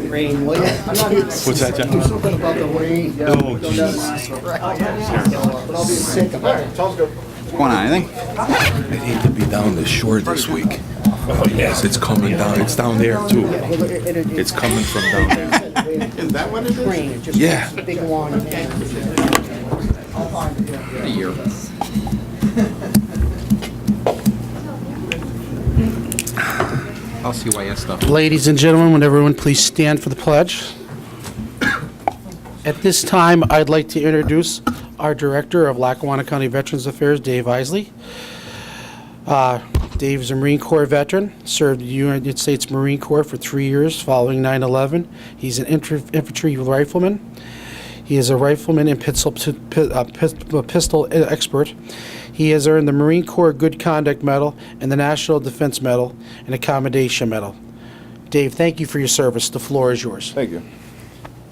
Rain, will you? What's that, John? Something about the rain. Oh, Jesus. But I'll be sick. All right, sounds good. What's going on, anything? I'd hate to be down the shore this week. Oh, yes, it's coming down. It's down there, too. It's coming from down there. Is that what it is? Rain, it just Yeah. a big one. A year. LCYS stuff. Ladies and gentlemen, would everyone please stand for the pledge? At this time, I'd like to introduce our Director of Lackawanna County Veterans Affairs, Dave Isley. Dave is a Marine Corps veteran, served the United States Marine Corps for 3 years following 9/11. He's an infantry rifleman. He is a rifleman and pistol expert. He has earned the Marine Corps Good Conduct Medal and the National Defense Medal and Accommodation Medal. Dave, thank you for your service. The floor is yours. Thank you.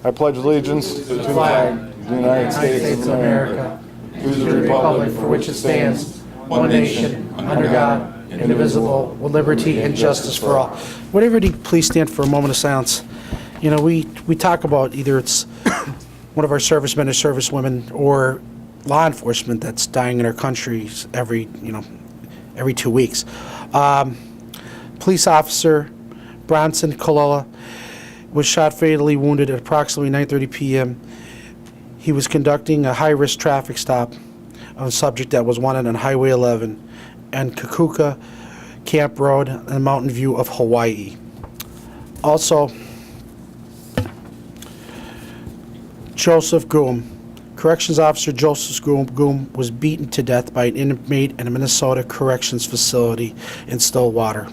I pledge allegiance to the flag of the United States of America, to the republic for which it stands, one nation, under God, indivisible, with liberty and justice for all. Would everybody please stand for a moment of silence? You know, we talk about either it's one of our servicemen or servicewomen or law enforcement that's dying in our country every 2 weeks. Police officer Bronson Colella was shot fatally wounded at approximately 9:30 p.m. He was conducting a high-risk traffic stop of a subject that was wanted on Highway 11 and Kakuka Camp Road in Mountain View of Hawaii. Also, Joseph Goom. Corrections Officer Joseph Goom was beaten to death by an inmate in a Minnesota corrections facility in Stillwater.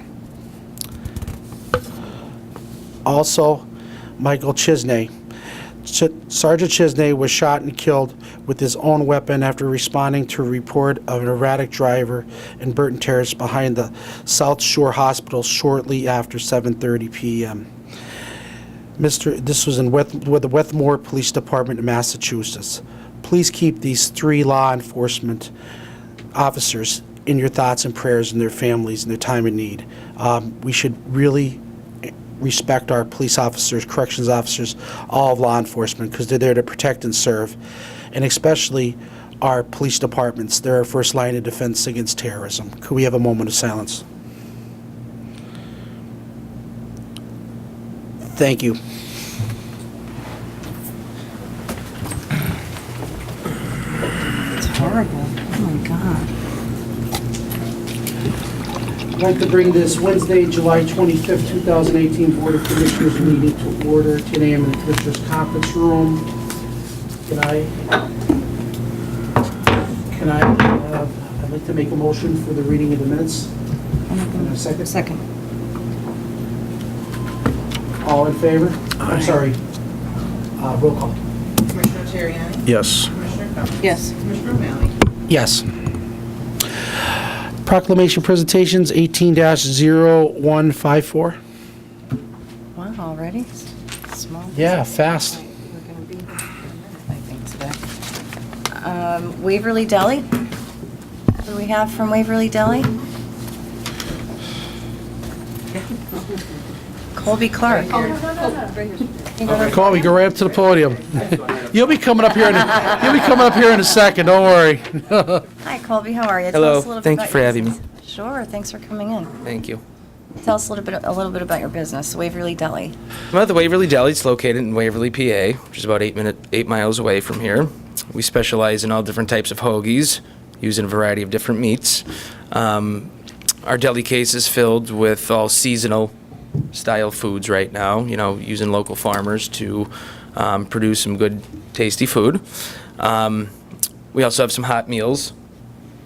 Also, Michael Chisney. Sergeant Chisney was shot and killed with his own weapon after responding to a report of an erratic driver in Burton Terrace behind the South Shore Hospital shortly after 7:30 p.m. This was with the Wethmore Police Department in Massachusetts. Please keep these 3 law enforcement officers in your thoughts and prayers and their families in their time of need. We should really respect our police officers, corrections officers, all of law enforcement, because they're there to protect and serve, and especially our police departments. They're our first line of defense against terrorism. Could we have a moment of silence? Thank you. It's horrible. Oh my God. I'd like to bring this Wednesday, July 25th, 2018 Board of Commissioners meeting to order, 10 a.m. in the Commissioners Conference Room. I'd like to make a motion for the reading of the minutes. And a second? Second. All in favor? I'm sorry. Roll call. Commissioner Terriani? Yes. Commissioner Cummings? Yes. Commissioner O'Malley? Yes. Proclamation presentations 18-0154. Wow, already? Small. Yeah, fast. We're going to be here, I think, today. Waverly Deli? What do we have from Waverly Deli? Colby Clark. Colby, go right up to the podium. You'll be coming up here in a second. Don't worry. Hi, Colby. How are you? Hello. Tell us a little bit Thank you about for your having me. business. Sure. Thanks for coming in. Thank you. Tell us a little bit about your business, Waverly Deli. I'm at the Waverly Deli. It's located in Waverly, PA, which is about 8 miles away from here. We specialize in all different types of hoagies, using a variety of different meats. Our deli case is filled with all seasonal style foods right now, using local farmers to produce some good, tasty food. We also have some hot meals,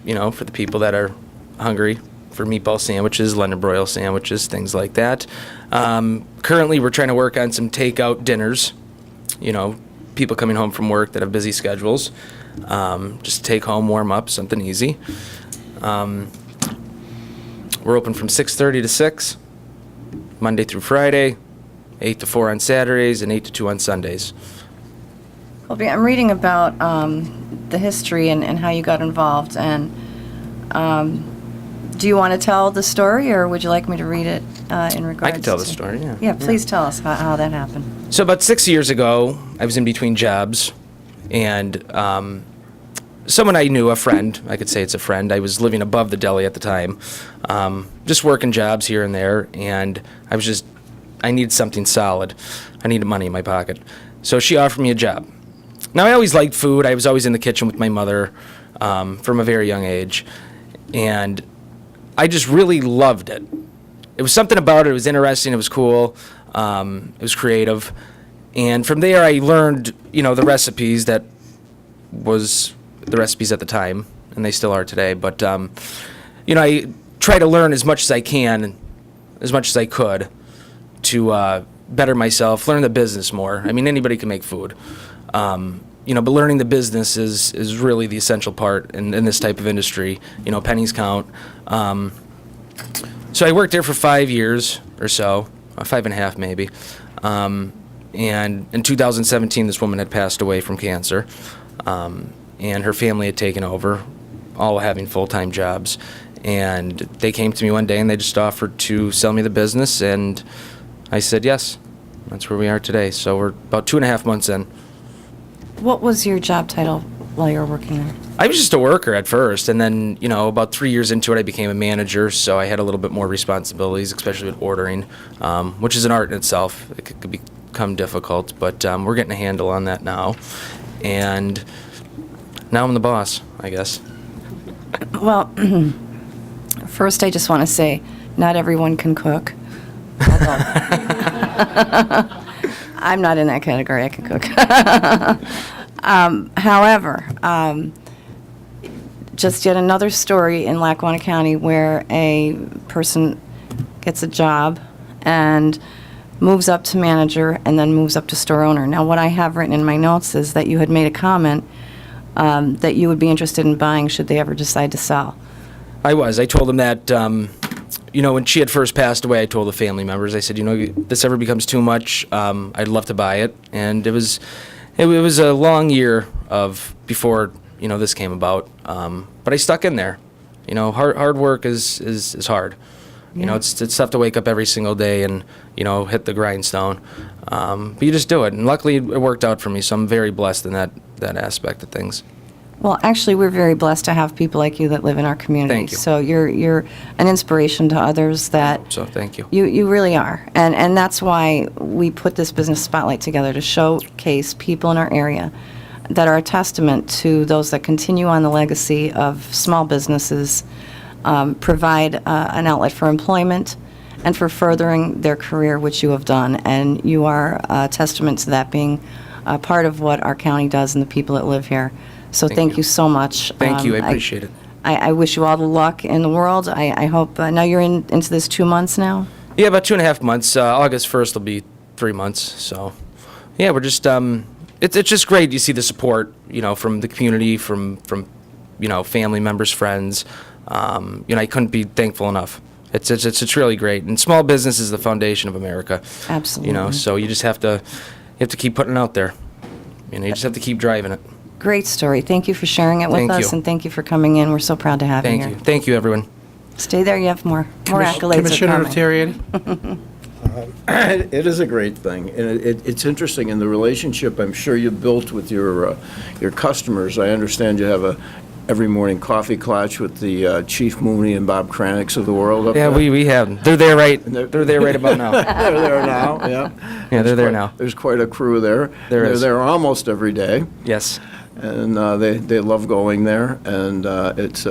for the people that are hungry, for meatball sandwiches, London broil sandwiches, things like that. Currently, we're trying to work on some takeout dinners, people coming home from work that have busy schedules. Just take home, warm up, something easy. We're open from 6:30 to 6, Monday through Friday, 8 to 4 on Saturdays, and 8 to 2 on Sundays. Colby, I'm reading about the history and how you got involved. And do you want to tell the story, or would you like me to read it? in regards I can tell the to- story, yeah. Yeah, please tell us how that happened. So about 6 years ago, I was in between jobs, and someone I knew, a friend, I could say it's a friend, I was living above the deli at the time, just working jobs here and there, and I needed something solid. I needed money in my pocket. So she offered me a job. Now, I always liked food. I was always in the kitchen with my mother from a very young age, and I just really loved it. It was something about it. It was interesting. It was cool. It was creative. And from there, I learned, the recipes that was the recipes at the time, and they still are today. But, I try to learn as much as I can, as much as I could, to better myself, learn the business more. I mean, anybody can make food. But learning the business is really the essential part in this type of industry. Pennies count. So I worked there for 5 years or so, 5.5 maybe. And in 2017, this woman had passed away from cancer. And her family had taken over, all having full-time jobs. And they came to me one day and they just offered to sell me the business, and I said yes. That's where we are today. So we're about 2.5 months in. What was your job title while you were working there? I was just a worker at first, and then, about 3 years into it, I became a manager, so I had a little bit more responsibilities, especially with ordering, which is an art in itself. It could become difficult, but we're getting a handle on that now. And now I'm the boss, I guess. Well, first I just want to say, not everyone can cook. I'm not in that category. I can cook. However, just yet another story in Lackawanna County where a person gets a job and moves up to manager and then moves up to store owner. Now, what I have written in my notes is that you had made a comment that you would be interested in buying should they ever decide to sell. I was. I told them that, when she had first passed away, I told the family members, I said, if this ever becomes too much, I'd love to buy it. And it was a long year before, this came about. But I stuck in there. Hard work is hard. It's tough to wake up every single day and, hit the grindstone. But you just do it. And luckily it worked out for me, so I'm very blessed in that aspect of things. Well, actually, we're very blessed to have people like you that live in our community. Thank you. So you're an inspiration to others that So thank you. you really are. And that's why we put this business spotlight together to showcase people in our area that are a testament to those that continue on the legacy of small businesses, provide an outlet for employment and for furthering their career, which you have done. And you are a testament to that being part of what our county does and the people that live here. So thank you so much. Thank you. I appreciate it. I wish you all the luck in the world. I hope, now you're into this 2 months now? Yeah, about 2.5 months. August 1st will be 3 months. So, yeah, we're just, it's just great. You see the support, from the community, from family members, friends. I couldn't be thankful enough. It's really great. And small business is the foundation of America. Absolutely. So you just have to keep putting it out there. You just have to keep driving it. Great story. Thank you for sharing it with Thank us, you. and thank you for coming in. We're so proud to have you Thank here. you. Thank you, everyone. Stay there. You have more accolades Commissioner are coming. Terriani? It is a great thing, and it's interesting in the relationship I'm sure you built with your customers. I understand you have a every morning coffee clutch with the Chief Mooney and Bob Cranics of the world up Yeah, there. we have. They're there right. They're there right about now. They're there now, yeah. Yeah, they're there now. There's quite a crew there. There They're is. there almost every day, Yes. and they love going there. And it's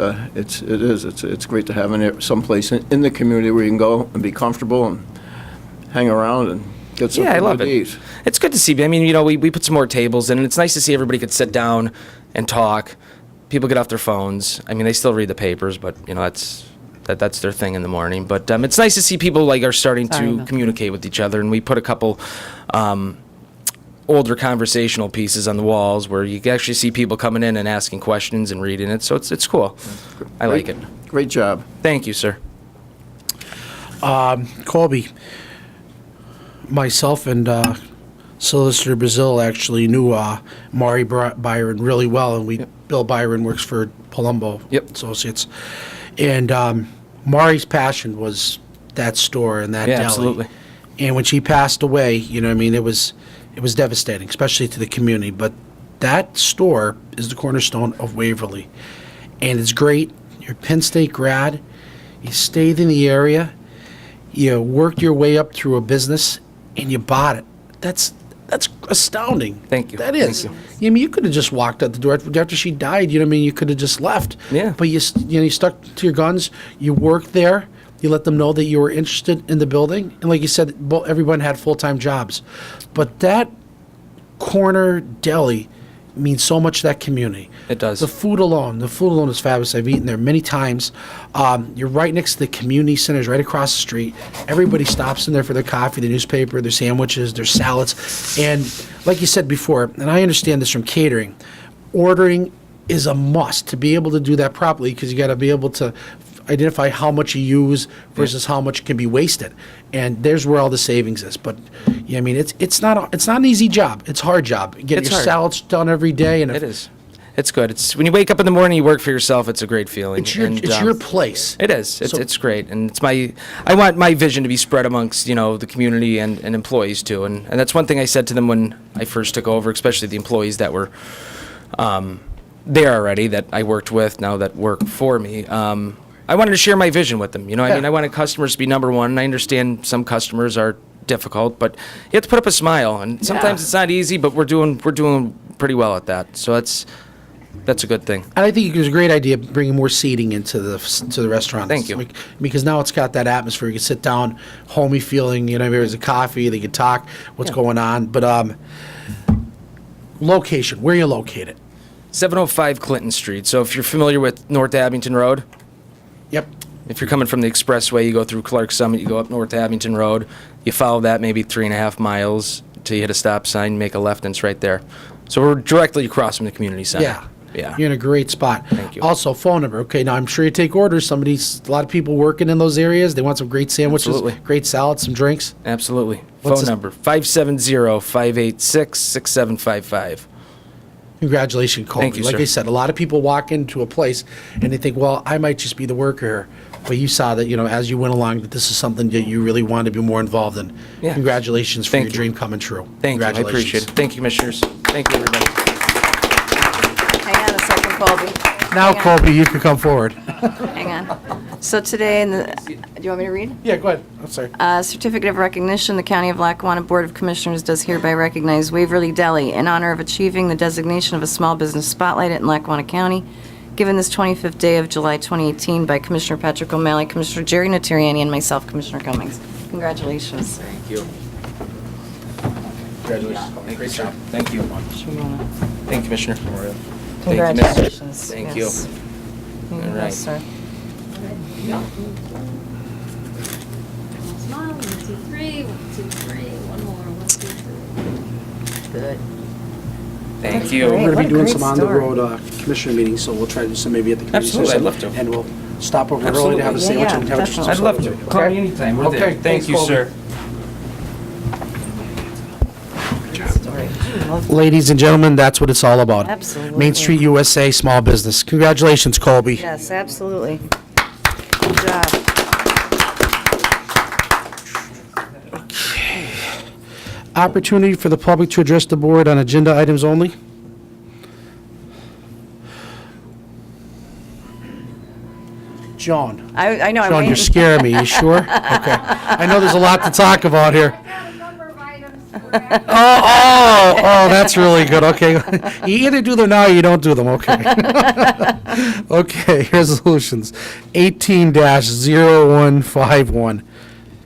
great to have someplace in the community where you can go and be comfortable and hang around and get something Yeah, I love to it. eat. It's good to see. I mean, we put some more tables in, and it's nice to see everybody could sit down and talk. People get off their phones. I mean, they still read the papers, but that's their thing in the morning. But it's nice to see people are starting Sorry to about communicate with each other, and we put a couple older conversational pieces on the walls where you can actually see people coming in and asking questions and reading it. So it's cool. I like it. Great job. Thank you, sir. Colby, myself and Solicitor Brazil actually knew Maury Byron really well, and Bill Byron works for Palumbo Yep. Associates. And Maury's passion was that store and that Yeah, deli. absolutely. And when she passed away, you know what I mean, it was devastating, especially to the community. But that store is the cornerstone of Waverly. And it's great. You're a Penn State grad. You stayed in the area. You worked your way up through a business, and you bought it. That's astounding. Thank you. That is. Thank I mean, you could have just walked out the door after she died. You know what I mean? You could have just left. Yeah. But you stuck to your guns. You worked there. You let them know that you were interested in the building. And like you said, everyone had full-time jobs. But that corner deli means so much to that community. It does. The food alone is fabulous. I've eaten there many times. You're right next to the community centers, right across the street. Everybody stops in there for their coffee, their newspaper, their sandwiches, their salads. And like you said before, and I understand this from catering, ordering is a must to be able to do that properly, because you got to be able to identify how much you use versus how much can be wasted, and there's where all the savings is. But yeah, I mean, it's not an easy job. It's a hard job. Getting It's your hard. salads done every day, and It is. It's good. It's when you wake up in the morning, you work for yourself. It's a great feeling. it's your And, it's your place. It is. So- It's great, and I want my vision to be spread amongst the community and employees too, and that's one thing I said to them when I first took over, especially the employees that were there already that I worked with now that work for me. I wanted to share my vision with them. I mean, I wanted customers to be number one. And I understand some customers are difficult, but you have to put up a smile, and sometimes it's not easy, but we're doing pretty well at that. So that's a good thing. And I think it was a great idea bringing more seating into the restaurant. Thank you. Because now it's got that atmosphere. You can sit down, homey feeling. There's a coffee. They can talk what's going on. But location, where you located? 705 Clinton Street. So if you're familiar with North Abington Road, Yep. if you're coming from the expressway, you go through Clark Summit, you go up North Abington Road, you follow that maybe 3.5 miles till you hit a stop sign, make a left, and it's right there. So we're directly across from the community center. Yeah. Yeah. You're in a great spot. Thank you. Also, phone number. Okay, now I'm sure you take orders. A lot of people working in those areas. They want some great sandwiches, Absolutely. great salads, some drinks. Absolutely. What's Phone the- number, 570-586-6755. Congratulations, Colby. Thank you, Like sir. I said, a lot of people walk into a place and they think, well, I might just be the worker here. But you saw that, as you went along, that this is something that you really want to be more involved in. Yeah. Congratulations for Thank your you. dream coming true. Thank you. I Congratulations. appreciate it. Thank you, commissioners. Thank you, everybody. Hang on a second, Colby. Now, Hang on. Colby, you can come forward. Hang on. So today, do you want me to read? Yeah, go ahead. I'm sorry. Certificate of recognition, the County of Lackawanna Board of Commissioners does hereby recognize Waverly Deli in honor of achieving the designation of a small business spotlight in Lackawanna County, given this 25th day of July 2018 by Commissioner Patrick O'Malley, Commissioner Jerry Natariani, and myself, Commissioner Cummings. Congratulations. Thank you. Congratulations. Great job. Thank you. Thank you, Commissioner. Thank you, miss. Congratulations. Thank Yes. you. All right. Yes, sir. Smile, 1, 2, 3, 1, 2, 3, one more, 1, 2, 3. Good. Thank That's you. great. We're going What to a be doing great some story. on-the-road commissioner meetings, so we'll try to do some maybe at the community Absolutely, center. I'd love to. And we'll stop over early Absolutely. to have a Yeah, sandwich yeah, and have definitely. I'd love to. Call me anytime. We're there. Okay, Thank thanks, you, Colby. sir. Story. Love Ladies and gentlemen, that's what it's all about. Absolutely. Main Street USA, small business. Congratulations, Colby. Yes, absolutely. Good job. Opportunity for the public to address the board on agenda items only. Joan. I know, I'm Joan, you're waiting. scaring me. You sure? Okay. I know there's a lot to talk about here. Oh, that's really good. Okay. You either do them now or you don't do them. Okay. Okay, resolutions. 18-0151,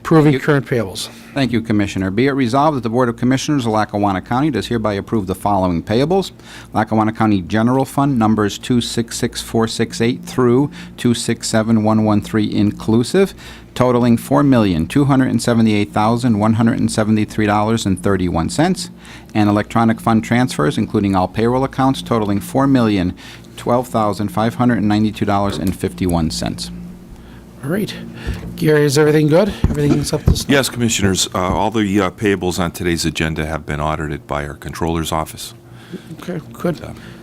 approving current payables. Thank you, Commissioner. Be it resolved that the Board of Commissioners of Lackawanna County does hereby approve the following payables. Lackawanna County General Fund numbers 266468 through 267113 inclusive, totaling $4,278,173.31, and electronic fund transfers, including all payroll accounts, totaling $4,012,592.51. All right. Gary, is everything good? Everything's up to snuff? Yes, Commissioners, all the payables on today's agenda have been audited by our Controller's Office. Okay, good.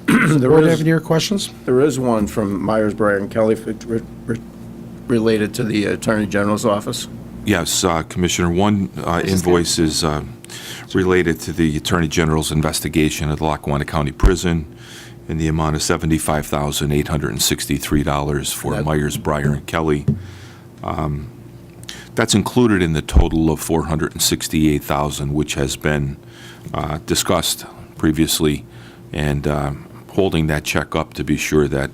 There Board have is- any other questions? There is one from Myers, Bryan, and Kelly related to the Attorney General's office. Yes, Commissioner, one invoice is related to the Attorney General's investigation of the Lackawanna County Prison in the amount of $75,863 for Myers, Breyer, and Kelly. That's included in the total of $468,000, which has been discussed previously, and holding that check up to be sure that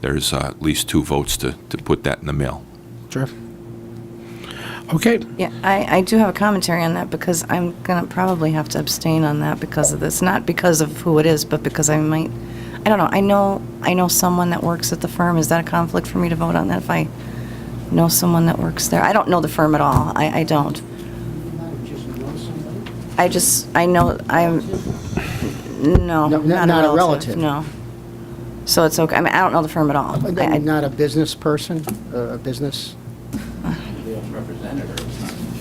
there's at least 2 votes to put that in the mail. Sure. Okay. Yeah, I do have a commentary on that because I'm going to probably have to abstain on that because of this. Not because of who it is, but because I might, I don't know. I know someone that works at the firm. Is that a conflict for me to vote on that if I know someone that works there? I don't know the firm at all. I don't. I know, no, not a relative. No. So it's okay. I mean, I don't know the firm at all. Not a business person, a business?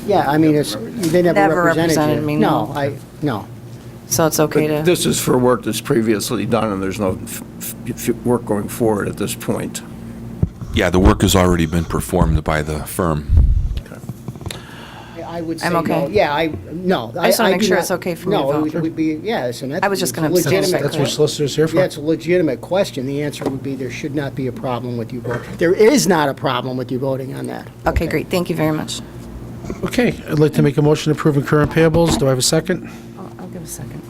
Yeah, I mean, they never represented you. Me, No, no. So it's okay But to, this is for work that's previously done, and there's no work going forward at this point. Yeah, the work has already been performed by the firm. I would say I'm no. okay. Yeah, no. I just want to make do sure not- it's okay for me to No, vote. it would be, yes, and that's. I was just gonna it's a abstain. legitimate That's what solicitor's here for. Yeah, it's a legitimate question. The answer would be there should not be a problem with you voting. There is not a problem with you voting on that. okay, great. Thank you very much. Okay, I'd like to make a motion approving current payables. Do I have a second? I'll give a second.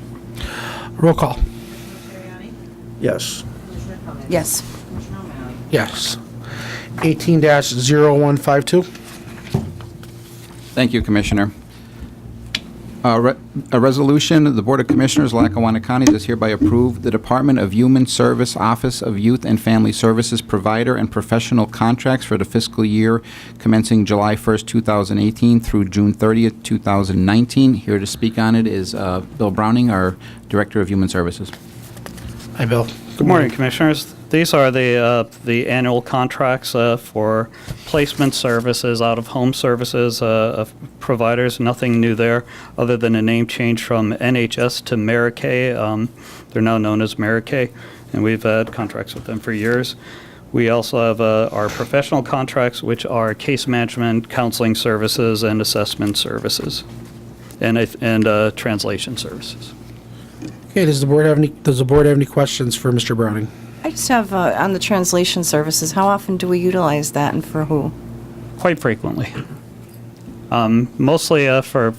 Roll call. Terriani? Yes. Commissioner Cummings? Yes. Commissioner O'Malley? Yes. 18-0152. Thank you, Commissioner. A resolution, the Board of Commissioners, Lackawanna County, does hereby approve the Department of Human Service Office of Youth and Family Services provider and professional contracts for the fiscal year commencing July 1st, 2018 through June 30th, 2019. Here to speak on it is Bill Browning, our Director of Human Services. Hi, Bill. Good morning, Commissioners. These are the annual contracts for placement services, out-of-home services of providers. Nothing new there, other than a name change from NHS to Marikay. They're now known as Marikay, and we've had contracts with them for years. We also have our professional contracts, which are case management, counseling services, and assessment services, and translation services. Okay, does the board have any questions for Mr. Browning? I just have, on the translation services, how often do we utilize that and for who? Quite frequently. Mostly for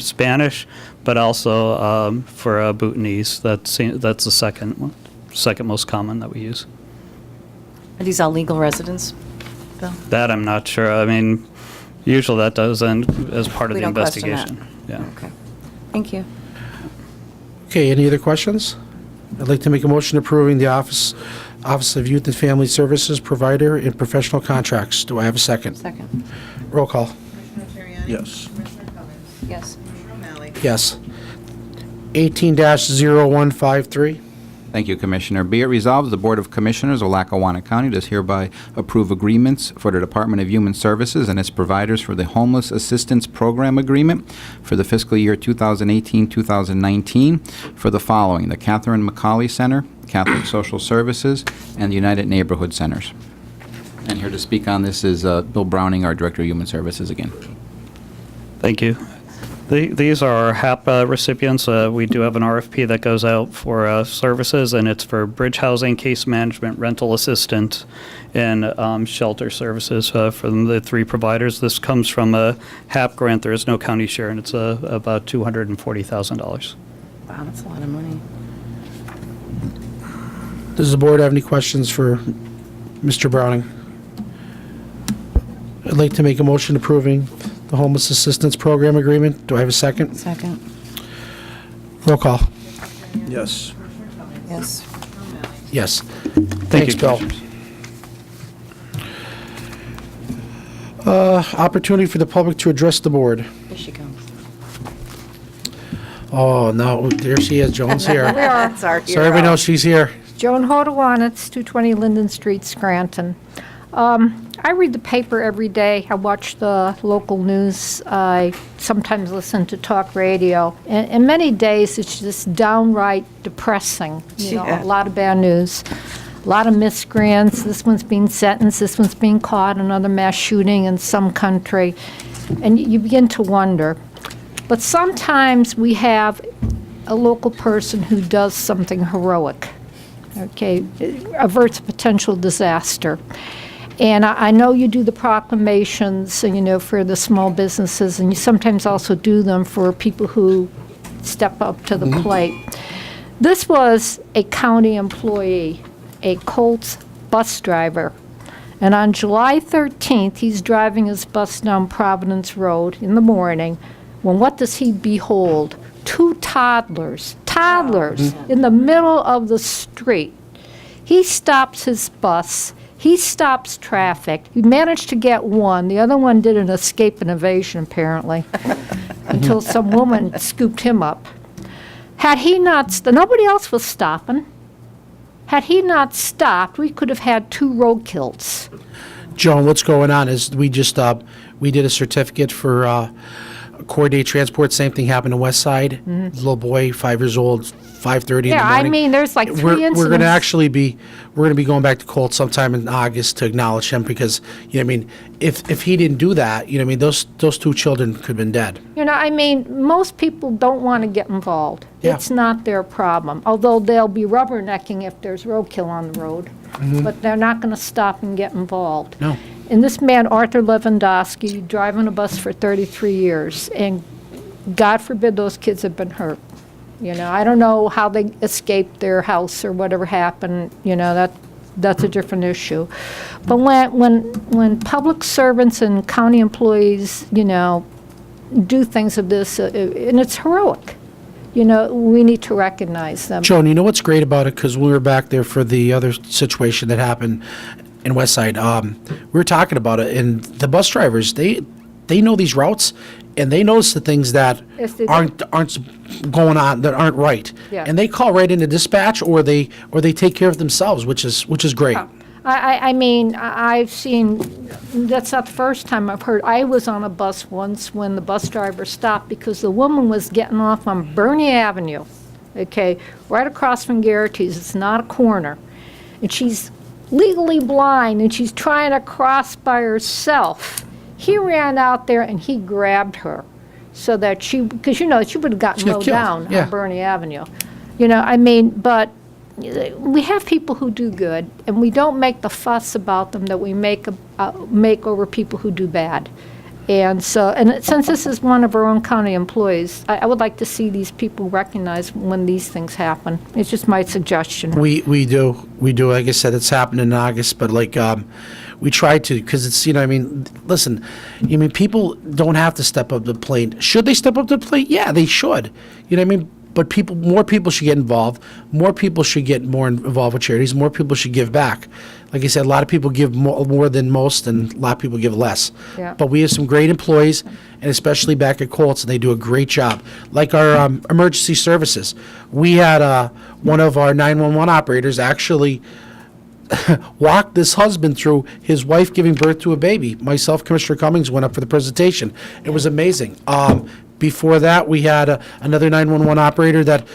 Spanish, but also for Bhutanese. That's the second most common that we use. Are these all legal residents, Bill? That I'm not sure. I mean, usually that does end as part of We the don't question that. investigation. Yeah. Okay. Thank you. Okay, any other questions? I'd like to make a motion approving the Office of Youth and Family Services provider and professional contracts. Do I have a second? Second. Roll call. Commissioner Terriani? Yes. Commissioner Cummings? Yes. Commissioner O'Malley? Yes. 18-0153. Thank you, Commissioner. Be it resolved, the Board of Commissioners of Lackawanna County does hereby approve agreements for the Department of Human Services and its providers for the Homeless Assistance Program Agreement for the fiscal year 2018-2019 for the following: the Catherine McCauley Center, Catholic Social Services, and the United Neighborhood Centers. And here to speak on this is Bill Browning, our Director of Human Services again. Thank you. These are our HAP recipients. We do have an RFP that goes out for services, and it's for bridge housing, case management, rental assistant, and shelter services from the 3 providers. This comes from a HAP grant. There is no county share, and it's about $240,000. Wow, that's a lot of money. Does the board have any questions for Mr. Browning? I'd like to make a motion approving the Homeless Assistance Program Agreement. Do I have a second? Second. Roll call. Yes. Commissioner Cummings? Yes. Commissioner O'Malley? Yes. Thank you, Thanks, Bill. Opportunity for the public to address the board. Here she comes. Oh, no, there she is. Joan's here. We are. That's our So everybody knows she's here. Joan Hodawanitz, 220 Linden Street, Scranton. I read the paper every day. I watch the local news. I sometimes listen to talk radio. And many days it's just downright depressing. You know, Yeah. a lot of bad news. A lot of miscreants. This one's being sentenced. This one's being caught. Another mass shooting in some country. And you begin to wonder. But sometimes we have a local person who does something heroic, okay, averts a potential disaster. And I know you do the proclamations, you know, for the small businesses, and you sometimes also do them for people who step up to the plate. This was a county employee, a Colts bus driver. And on July 13th, he's driving his bus down Providence Road in the morning, when what does he behold? 2 toddlers in the middle of the street. He stops his bus. He stops traffic. He managed to get one. The other one did an escape and evasion, apparently, until some woman scooped him up. Had he not, nobody else was stopping. Had he not stopped, we could have had 2 roadkills. Joan, what's going on is we just, we did a certificate for coordinated transport. Same thing happened in West Side. Little boy, 5 years old, 5:30 in the Yeah, morning. I mean, there's like 3 incidents. We're going to actually be, we're going to be going back to Colt sometime in August to acknowledge him because, you know, I mean, if he didn't do that, you know, I mean, those 2 children could have been dead. You know, I mean, most people don't want to get involved. Yeah. It's not their problem, although they'll be rubbernecking if there's roadkill on the road. But they're not going to stop and get involved. No. And this man, Arthur Lewandowski, driving a bus for 33 years, and God forbid those kids have been hurt. You know, I don't know how they escaped their house or whatever happened, you know, that's a different issue. But when public servants and county employees, you know, do things of this, and it's heroic, you know, we need to recognize them. Joan, you know what's great about it? Because we were back there for the other situation that happened in West Side. We were talking about it, and the bus drivers, they know these routes, and they notice the things that Yes, they do. aren't going on, that aren't right. Yeah. And they call right into dispatch, or they take care of themselves, which is great. I mean, I've seen, that's not the first time I've heard. I was on a bus once when the bus driver stopped because the woman was getting off on Bernie Avenue, okay, right across from Garrity's. It's not a corner. And she's legally blind, and she's trying to cross by herself. He ran out there, and he grabbed her so that because, you know, she would have gotten She got mowed killed, down yeah. on Bernie Avenue. You know, I mean, but we have people who do good, and we don't make the fuss about them that we make over people who do bad. And so, and since this is one of our own county employees, I would like to see these people recognized when these things happen. It's just my suggestion. We do. Like I said, it's happened in August, but like we try to, because it's, you know, I mean, listen, I mean, people don't have to step up to the plate. Should they step up to the plate? Yeah, they should. You know what I mean? But more people should get involved. More people should get more involved with charities. More people should give back. Like I said, a lot of people give more than most, and a lot of people give less. Yeah. But we have some great employees, and especially back at Colts, and they do a great job. Like our emergency services. We had one of our 911 operators actually walked this husband through his wife giving birth to a baby. Myself, Commissioner Cummings, went up for the presentation. It was amazing. Before that, we had another 911 operator that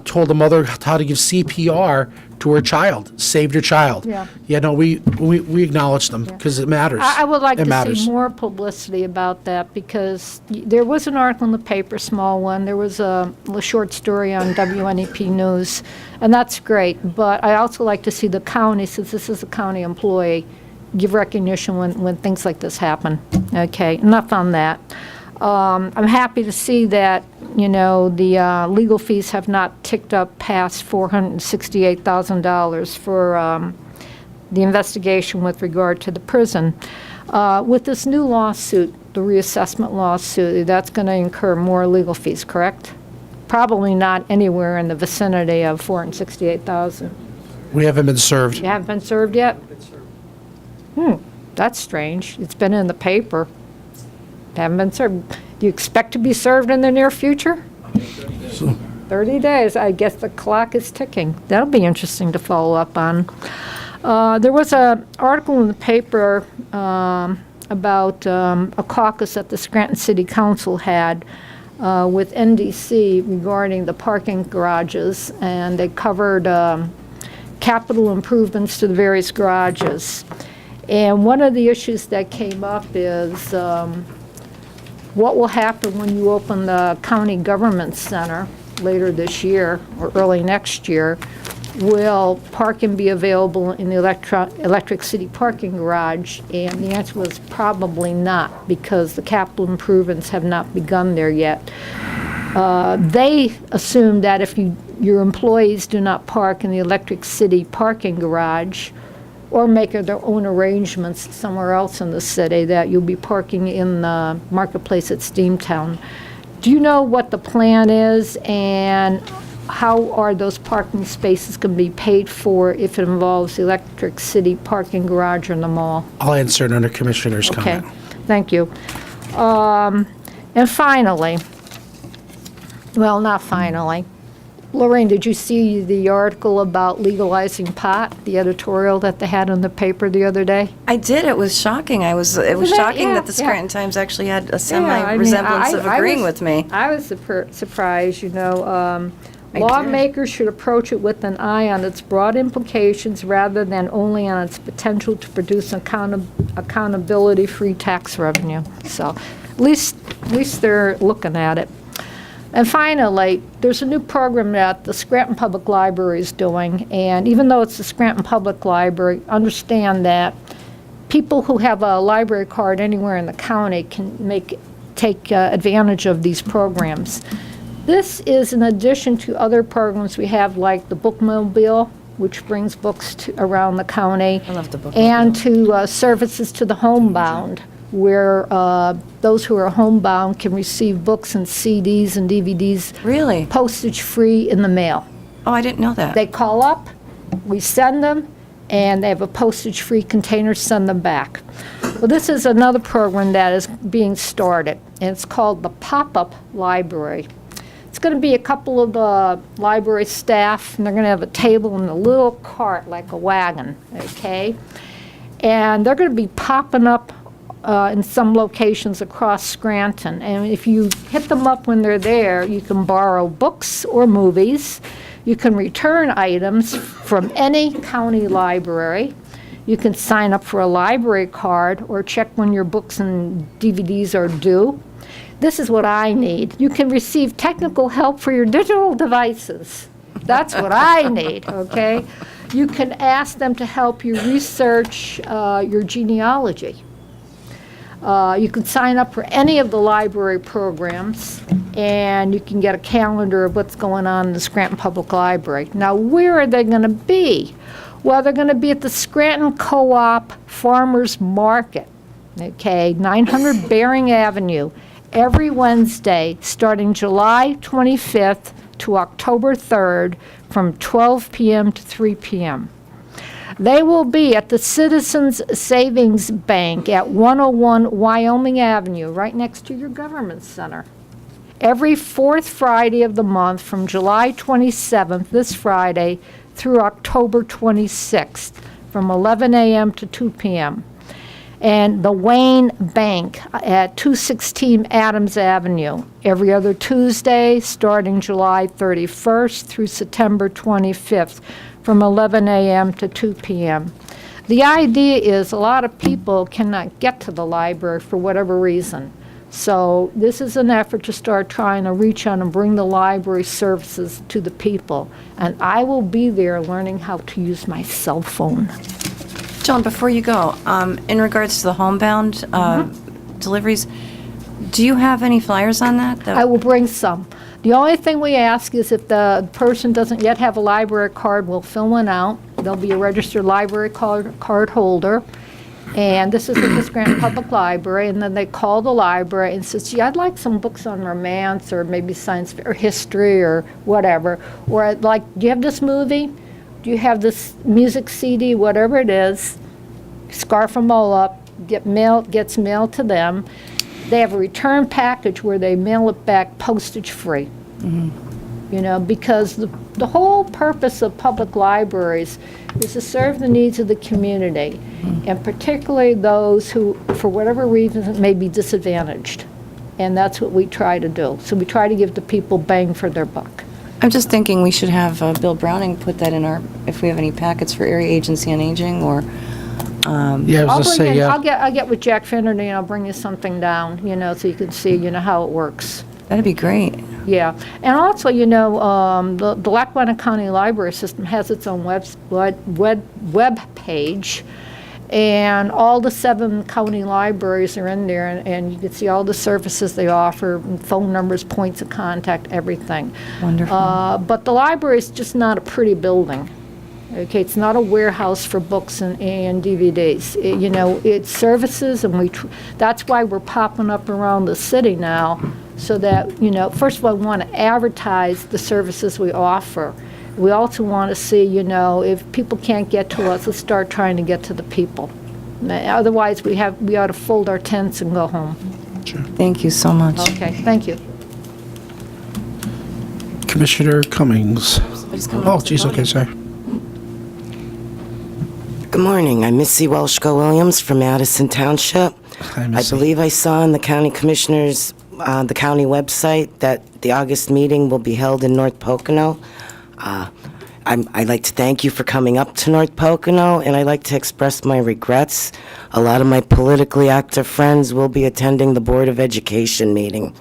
told the mother how to give CPR to her child, saved her child. Yeah. Yeah, no, we acknowledge them because it matters. I would like It to matters. see more publicity about that, because there was an article in the paper, small one. There was a short story on WNEP News, and that's great. But I also like to see the county, since this is a county employee, give recognition when things like this happen. Okay, enough on that. I'm happy to see that, you know, the legal fees have not ticked up past $468,000 for the investigation with regard to the prison. With this new lawsuit, the reassessment lawsuit, that's going to incur more legal fees, correct? Probably not anywhere in the vicinity of $468,000. We haven't been served. You haven't been served yet? That's strange. It's been in the paper. Haven't been served. Do you expect to be served in the near future? 30 days. I guess the clock is ticking. That'll be interesting to follow up on. There was an article in the paper about a caucus that the Scranton City Council had with NDC regarding the parking garages, and they covered capital improvements to the various garages. And one of the issues that came up is what will happen when you open the county government center later this year or early next year? Will parking be available in the Electric City parking garage? And the answer was probably not, because the capital improvements have not begun there yet. They assume that if your employees do not park in the Electric City parking garage or make their own arrangements somewhere else in the city, that you'll be parking in the marketplace at Steamtown. Do you know what the plan is, and how are those parking spaces going to be paid for if it involves the Electric City parking garage or the mall? I'll answer it under Commissioner's Okay, comment. thank you. And finally, well, not finally, Lorraine, did you see the article about legalizing pot, the editorial that they had in the paper the other day? I did. It was shocking. It was that- shocking yeah, that the yeah. Scranton Times actually had a Yeah, I mean, semi-resemblance of I agreeing was- with me. I was surprised, you know. I did. Lawmakers should approach it with an eye on its broad implications rather than only on its potential to produce accountability-free tax revenue. So at least they're looking at it. And finally, there's a new program that the Scranton Public Library is doing, and even though it's the Scranton Public Library, understand that people who have a library card anywhere in the county can take advantage of these programs. This is in addition to other programs we have, like the Bookmobile, which brings books around the county. I love the Bookmobile. And to services to the homebound, where those who are homebound can receive books and CDs and DVDs Really? postage-free in the mail. Oh, I didn't know that. They call up, we send them, and they have a postage-free container, send them back. Well, this is another program that is being started, and it's called the Pop-Up Library. It's going to be a couple of the library staff, and they're going to have a table and a little cart like a wagon, okay? And they're going to be popping up in some locations across Scranton. And if you hit them up when they're there, you can borrow books or movies. You can return items from any county library. You can sign up for a library card or check when your books and DVDs are due. This is what I need. You can receive technical help for your digital devices. That's what I need, okay? You can ask them to help you research your genealogy. You can sign up for any of the library programs, and you can get a calendar of what's going on in the Scranton Public Library. Now, where are they going to be? Well, they're going to be at the Scranton Co-op Farmers Market, okay, 900 Bering Avenue, every Wednesday, starting July 25th to October 3rd, from 12 p.m. to 3 p.m. They will be at the Citizens Savings Bank at 101 Wyoming Avenue, right next to your government center, every fourth Friday of the month from July 27th, this Friday, through October 26th, from 11 a.m. to 2 p.m. And the Wayne Bank at 216 Adams Avenue, every other Tuesday, starting July 31st through September 25th, from 11 a.m. to 2 p.m. The idea is a lot of people cannot get to the library for whatever reason. So this is an effort to start trying to reach out and bring the library services to the people. And I will be there learning how to use my cell phone. Joan, before you go, in regards to the homebound deliveries, do you have any flyers on that? I will bring some. The only thing we ask is if the person doesn't yet have a library card, we'll fill one out. There'll be a registered library card holder. And this is with the Scranton Public Library. And then they call the library and says, gee, I'd like some books on romance or maybe science or history or whatever. Or I'd like, do you have this movie? Do you have this music CD? Whatever it is, scarf them all up, gets mailed to them. They have a return package where they mail it back postage free. You know, because the whole purpose of public libraries is to serve the needs of the community, and particularly those who, for whatever reason, may be disadvantaged. And that's what we try to do. So we try to give the people bang for their buck. I'm just thinking we should have Bill Browning put that in our, if we have any packets for Area Agency on Aging, or, Yeah, I was I'll gonna bring say, in, yeah. I'll get with Jack Finnerty and I'll bring you something down, so you can see, how it works. that'd be great. Yeah, and also, the Lackawanna County Library System has its own web page, and all the 7 county libraries are in there, and you can see all the services they offer, and phone numbers, points of contact, everything. Wonderful. But the library is just not a pretty building. Okay, it's not a warehouse for books and DVDs. It's services, and that's why we're popping up around the city now, so that, first of all, we want to advertise the services we offer. We also want to see, if people can't get to us, let's start trying to get to the people. Otherwise, we ought to fold our tents and go home. Thank you so much. Okay, thank you. Commissioner Cummings. Oh, geez, okay, sorry. Good morning. I'm Missy Welshko-Williams from Madison Township. Hi, I Missy. believe I saw on the county commissioners, the county website, that the August meeting will be held in North Pocono. I'd like to thank you for coming up to North Pocono, and I'd like to express my regrets. A lot of my politically active friends will be attending the Board of Education meeting.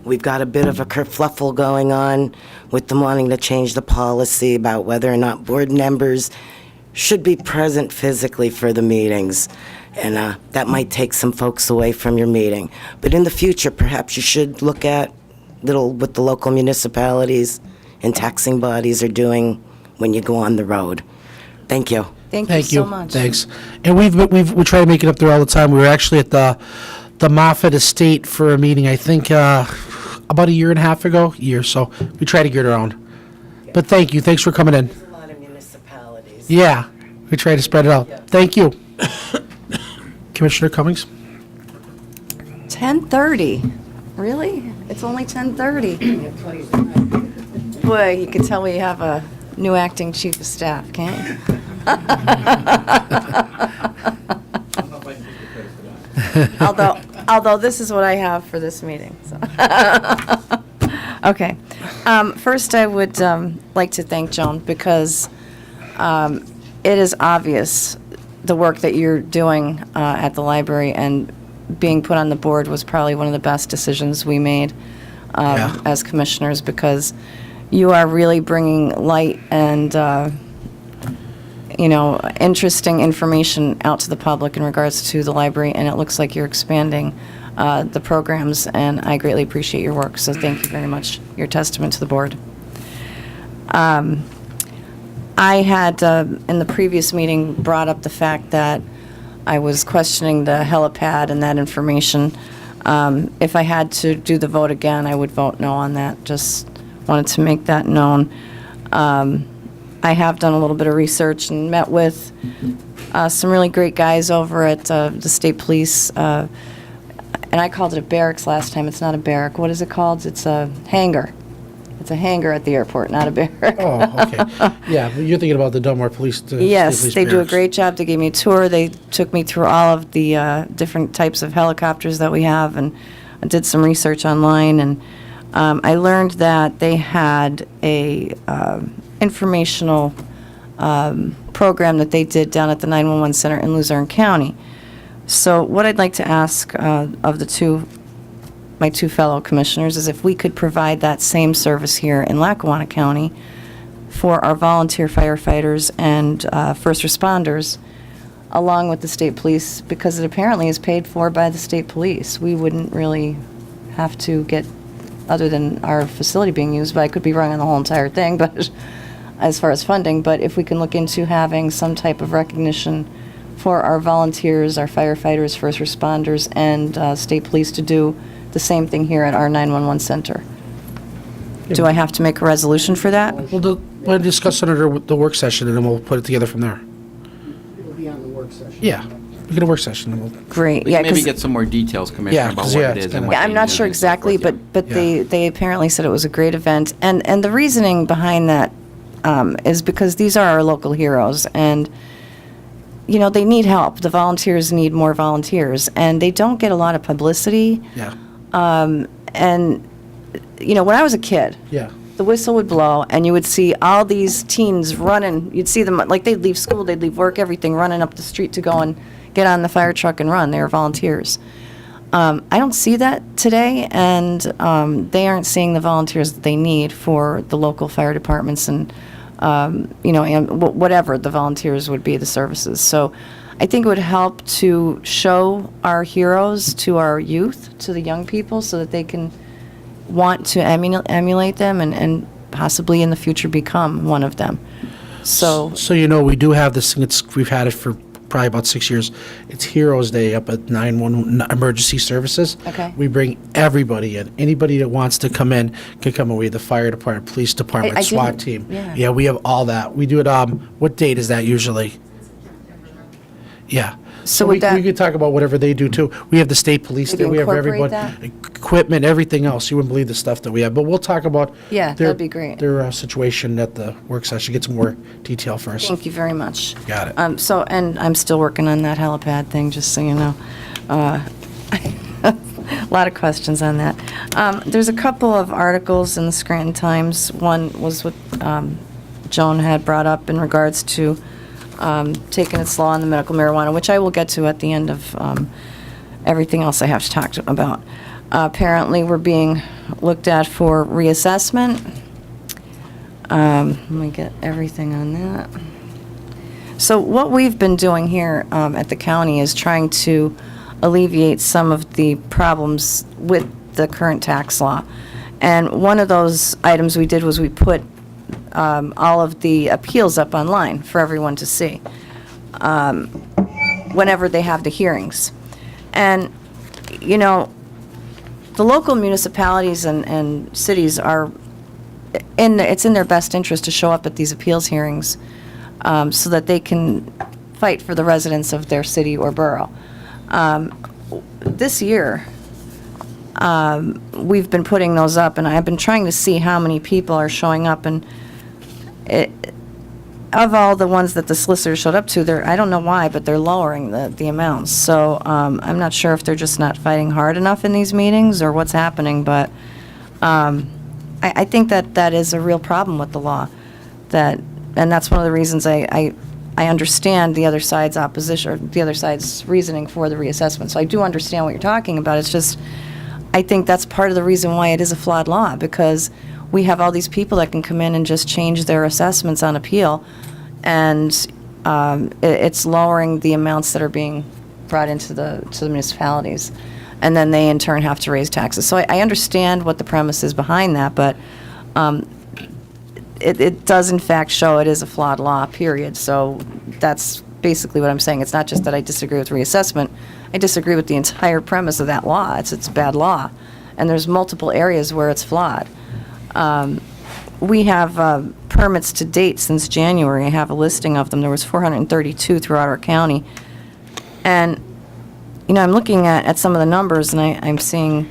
We've got a bit of a kerfluffle going on with them wanting to change the policy about whether or not board members should be present physically for the meetings, and that might take some folks away from your meeting. But in the future, perhaps you should look at what the local municipalities and taxing bodies are doing when you go on the road. Thank you. Thank you Thank so you. much. Thanks. And we try to make it up there all the time. We were actually at the Moffett Estate for a meeting, I think, about a year and a half ago, so we try to get around. But thank you. Thanks for coming in. There's a lot of municipalities. Yeah, we try to spread it out. Thank you. Commissioner Cummings? 10:30. Really? It's only 10:30. Boy, you can tell we have a new acting chief of staff, can't you? Although this is what I have for this meeting. So. Okay. First, I would like to thank Joan, because it is obvious the work that you're doing at the library, and being put on the board was probably one of the best decisions we made as commissioners, because you are really bringing light and interesting information out to the public in regards to the library, and it looks like you're expanding the programs, and I greatly appreciate your work, so thank you very much. Your testament to the board. I had, in the previous meeting, brought up the fact that I was questioning the helipad and that information. If I had to do the vote again, I would vote no on that. Just wanted to make that known. I have done a little bit of research and met with some really great guys over at the state police. And I called it a barracks last time. It's not a barrack. What is it called? It's a hangar. It's a hangar at the airport, not a barrack. Oh, okay. Yeah, but you're thinking about the Dunmore Police. Yes, Police they do a Barracks. great job. They gave me a tour. They took me through all of the different types of helicopters that we have, and I did some research online, and I learned that they had a informational program that they did down at the 911 Center in Luzerne County. So what I'd like to ask of my two fellow commissioners is if we could provide that same service here in Lackawanna County for our volunteer firefighters and first responders, along with the state police, because it apparently is paid for by the state police. We wouldn't really have to get, other than our facility being used, but I could be wrong on the whole entire thing, but as far as funding, but if we can look into having some type of recognition for our volunteers, our firefighters, first responders, and state police to do the same thing here at our 911 center. Do I have to make a resolution for that? We'll discuss it under the work session, and then we'll put it together from there. It'll be on the work session. Yeah, we get a work session, and we'll... Great, We yeah, can maybe 'cause- get some more details, Commissioner, Yeah, about 'cause, what yeah, it it's is and kinda- what Yeah, they I'm not do sure and so exactly, forth, but Yeah. they apparently said it was a great event. And the reasoning behind that is because these are our local heroes, and, they need help. The volunteers need more volunteers, and they don't get a lot of publicity. Yeah, And, when I was a kid, yeah. the whistle would blow, and you would see all these teens running. You'd see them, like, they'd leave school, they'd leave work, everything, running up the street to go and get on the fire truck and run. They were volunteers. I don't see that today, and they aren't seeing the volunteers that they need for the local fire departments and, and whatever the volunteers would be, the services. So I think it would help to show our heroes to our youth, to the young people, so that they can want to emulate them and possibly in the future become one of them. So we do have this thing. We've had it for probably about 6 years. It's Heroes Day up at 911 Emergency Services. Okay. We bring everybody in. Anybody that wants to come in can come in. We have the fire department, police department, I SWAT didn't- team. yeah. We have all that. We do it. What date is that usually? Yeah. So we, with that- we could talk about whatever they do too. We have the state police Maybe there. We have incorporate everybody, equipment, everything else. You wouldn't believe the stuff that we have. But we'll talk about Yeah, their, that'd be great. their situation at the work session. Get some more detail first. Thank you very much. Got it. And I'm still working on that helipad thing, just so you know. A lot of questions on that. There's a couple of articles in the Scranton Times. One was what Joan had brought up in regards to taking it slow on the medical marijuana, which I will get to at the end of everything else I have to talk about. Apparently, we're being looked at for reassessment. Let me get everything on that. So what we've been doing here at the county is trying to alleviate some of the problems with the current tax law. And one of those items we did was we put all of the appeals up online for everyone to see whenever they have the hearings. And, the local municipalities and cities are, it's in their best interest to show up at these appeals hearings so that they can fight for the residents of their city or borough. This year, we've been putting those up, and I've been trying to see how many people are showing up, and of all the ones that the solicitors showed up to, I don't know why, but they're lowering the amounts. So I'm not sure if they're just not fighting hard enough in these meetings or what's happening, but I think that is a real problem with the law. And that's one of the reasons I understand the other side's opposition, or the other side's reasoning for the reassessment. So I do understand what you're talking about. It's just, I think that's part of the reason why it is a flawed law, because we have all these people that can come in and just change their assessments on appeal, and it's lowering the amounts that are being brought into the municipalities, and then they in turn have to raise taxes. So I understand what the premise is behind that, but it does in fact show it is a flawed law, period. So that's basically what I'm saying. It's not just that I disagree with reassessment. I disagree with the entire premise of that law. It's a bad law, and there's multiple areas where it's flawed. We have permits to date since January. I have a listing of them. There was 432 throughout our county. And, I'm looking at some of the numbers, and I'm seeing,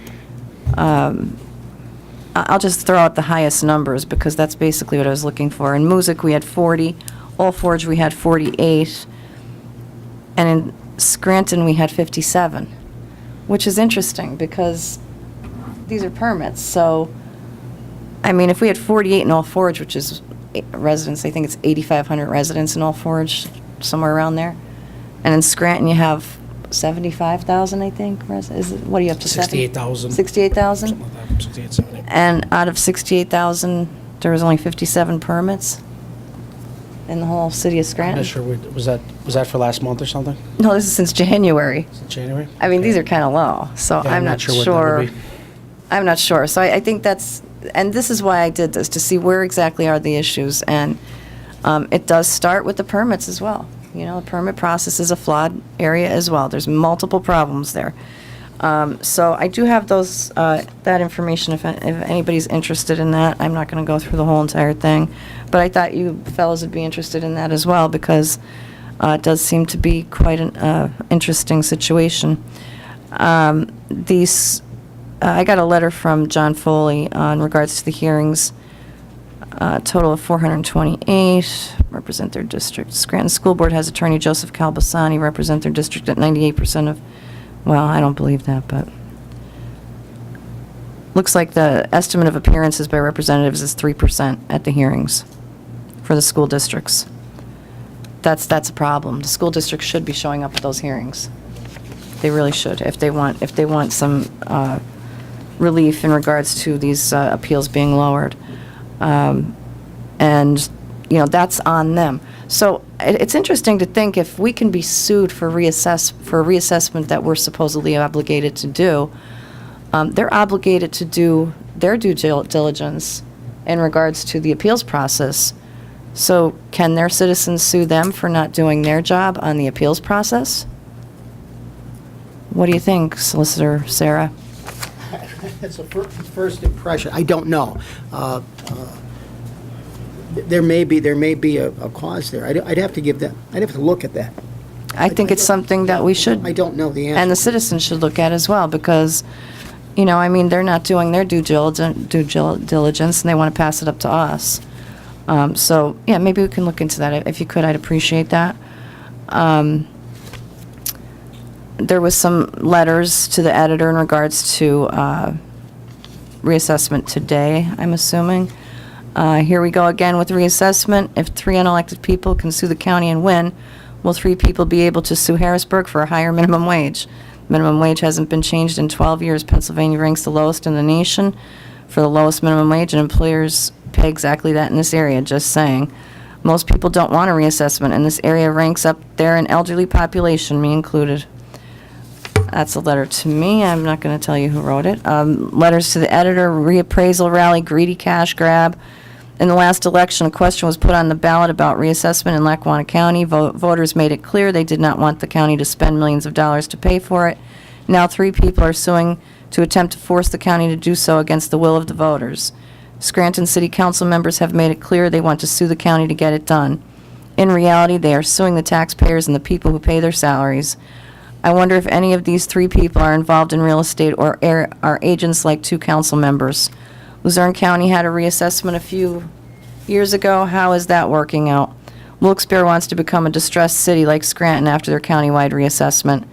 I'll just throw out the highest numbers, because that's basically what I was looking for. In Moosic, we had 40. Old Forge, we had 48. And in Scranton, we had 57, which is interesting, because these are permits. So, if we had 48 in Old Forge, which is residents, I think it's 8,500 residents in Old Forge, somewhere around there. And in Scranton, you have 75,000, I think. What are you up to? 68,000. 68,000? Something like that, 68, 70. And out of 68,000, there was only 57 permits in the whole city of I'm Scranton. not sure, was that for last month or something? No, this is since January. January? These are kind of low, so Yeah, I'm not what that sure. would be. I'm not sure. So I think and this is why I did this, to see where exactly are the issues. And it does start with the permits as well. The permit process is a flawed area as well. There's multiple problems there. So I do have that information if anybody's interested in that. I'm not going to go through the whole entire thing. But I thought you fellows would be interested in that as well, because it does seem to be quite an interesting situation. I got a letter from John Foley in regards to the hearings. Total of 428 represent their district. Scranton School Board has Attorney Joseph Calbasani represent their district at 98% of, well, I don't believe that, but looks like the estimate of appearances by representatives is 3% at the hearings for the school districts. That's a problem. The school districts should be showing up at those hearings. They really should, if they want some relief in regards to these appeals being lowered. And, that's on them. So it's interesting to think if we can be sued for reassessment that we're supposedly obligated to do, they're obligated to do their due diligence in regards to the appeals process. So can their citizens sue them for not doing their job on the appeals process? What do you think, Solicitor Sarah? That's a first impression. I don't know. There may be a cause there. I'd have to look at that. I think it's something that we should. I don't know the answer. And the citizens should look at as well, because, they're not doing their due diligence, and they want to pass it up to us. So, yeah, maybe we can look into that. If you could, I'd appreciate that. There was some letters to the editor in regards to reassessment today, I'm assuming. Here we go again with reassessment. If 3 unelected people can sue the county and win, will 3 people be able to sue Harrisburg for a higher minimum wage? Minimum wage hasn't been changed in 12 years. Pennsylvania ranks the lowest in the nation for the lowest minimum wage, and employers pay exactly that in this area, just saying. Most people don't want a reassessment, and this area ranks up there in elderly population, me included. That's a letter to me. I'm not going to tell you who wrote it. Letters to the editor, reappraisal rally, greedy cash grab. In the last election, a question was put on the ballot about reassessment in Lackawanna County. Voters made it clear they did not want the county to spend millions of dollars to pay for it. Now 3 people are suing to attempt to force the county to do so against the will of the voters. Scranton City Council members have made it clear they want to sue the county to get it done. In reality, they are suing the taxpayers and the people who pay their salaries. I wonder if any of these 3 people are involved in real estate or are agents like 2 council members. Luzerne County had a reassessment a few years ago. How is that working out? Wilkes-Barre wants to become a distressed city like Scranton after their countywide reassessment.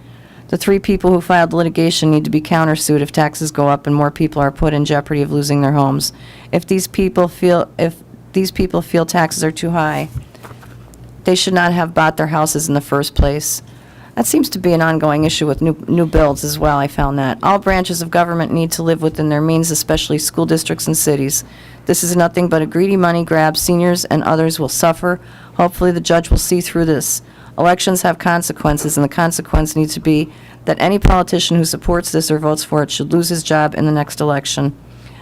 The 3 people who filed litigation need to be countersued if taxes go up and more people are put in jeopardy of losing their homes. If these people feel taxes are too high, they should not have bought their houses in the first place. That seems to be an ongoing issue with new builds as well. I found that. All branches of government need to live within their means, especially school districts and cities. This is nothing but a greedy money grab. Seniors and others will suffer. Hopefully the judge will see through this. Elections have consequences, and the consequence needs to be that any politician who supports this or votes for it should lose his job in the next election.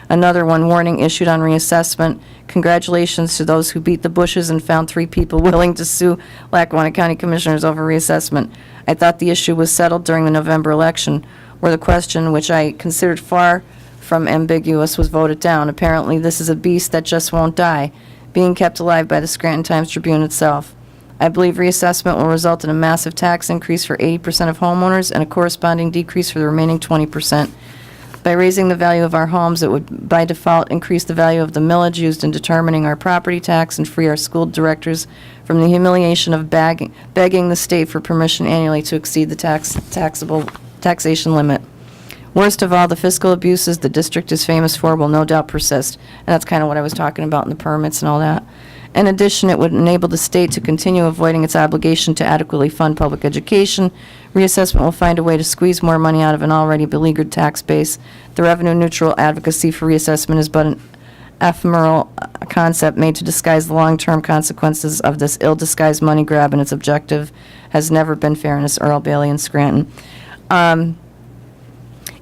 Another one, warning issued on reassessment. Congratulations to those who beat the bushes and found 3 people willing to sue Lackawanna County Commissioners over reassessment. I thought the issue was settled during the November election, where the question, which I considered far from ambiguous, was voted down. Apparently, this is a beast that just won't die, being kept alive by the Scranton Times-Tribune itself. I believe reassessment will result in a massive tax increase for 80% of homeowners and a corresponding decrease for the remaining 20%. By raising the value of our homes, it would, by default, increase the value of the millage used in determining our property tax and free our school directors from the humiliation of begging the state for permission annually to exceed the taxation limit. Worst of all, the fiscal abuses the district is famous for will no doubt persist, and that's kind of what I was talking about in the permits and all that. In addition, it would enable the state to continue avoiding its obligation to adequately fund public education. Reassessment will find a way to squeeze more money out of an already beleaguered tax base. The revenue-neutral advocacy for reassessment is but an ephemeral concept made to disguise the long-term consequences of this ill-disguised money grab, and its objective has never been fairness. Earl Bailey in Scranton.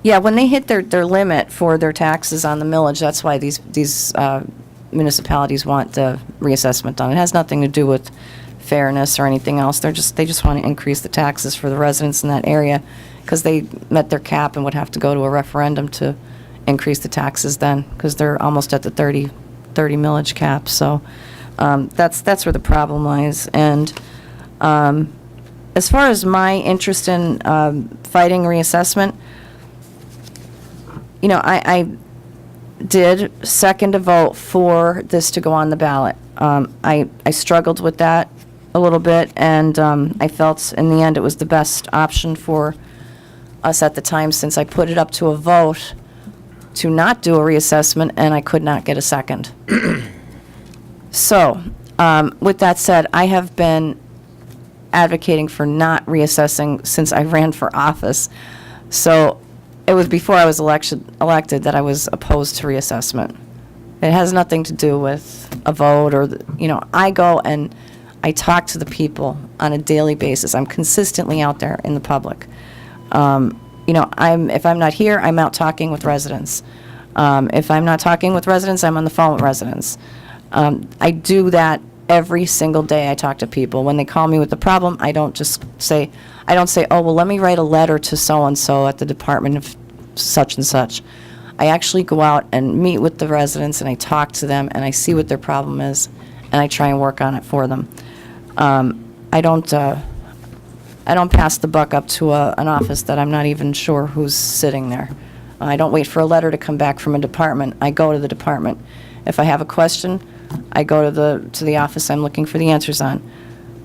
Yeah, when they hit their limit for their taxes on the millage, that's why these municipalities want the reassessment done. It has nothing to do with fairness or anything else. They just want to increase the taxes for the residents in that area because they met their cap and would have to go to a referendum to increase the taxes then, because they're almost at the 30 millage cap. So that's where the problem lies. And as far as my interest in fighting reassessment, I did second a vote for this to go on the ballot. I struggled with that a little bit, and I felt in the end it was the best option for us at the time, since I put it up to a vote to not do a reassessment, and I could not get a second. So, with that said, I have been advocating for not reassessing since I ran for office. So, it was before I was elected that I was opposed to reassessment. It has nothing to do with a vote or, I go and I talk to the people on a daily basis. I'm consistently out there in the public. If I'm not here, I'm out talking with residents. If I'm not talking with residents, I'm on the phone with residents. I do that every single day. I talk to people. When they call me with a problem, I don't say, oh, well, let me write a letter to so-and-so at the Department of such and such. I actually go out and meet with the residents, and I talk to them, and I see what their problem is, and I try and work on it for them. I don't pass the buck up to an office that I'm not even sure who's sitting there. I don't wait for a letter to come back from a department. I go to the department. If I have a question, I go to the office I'm looking for the answers on.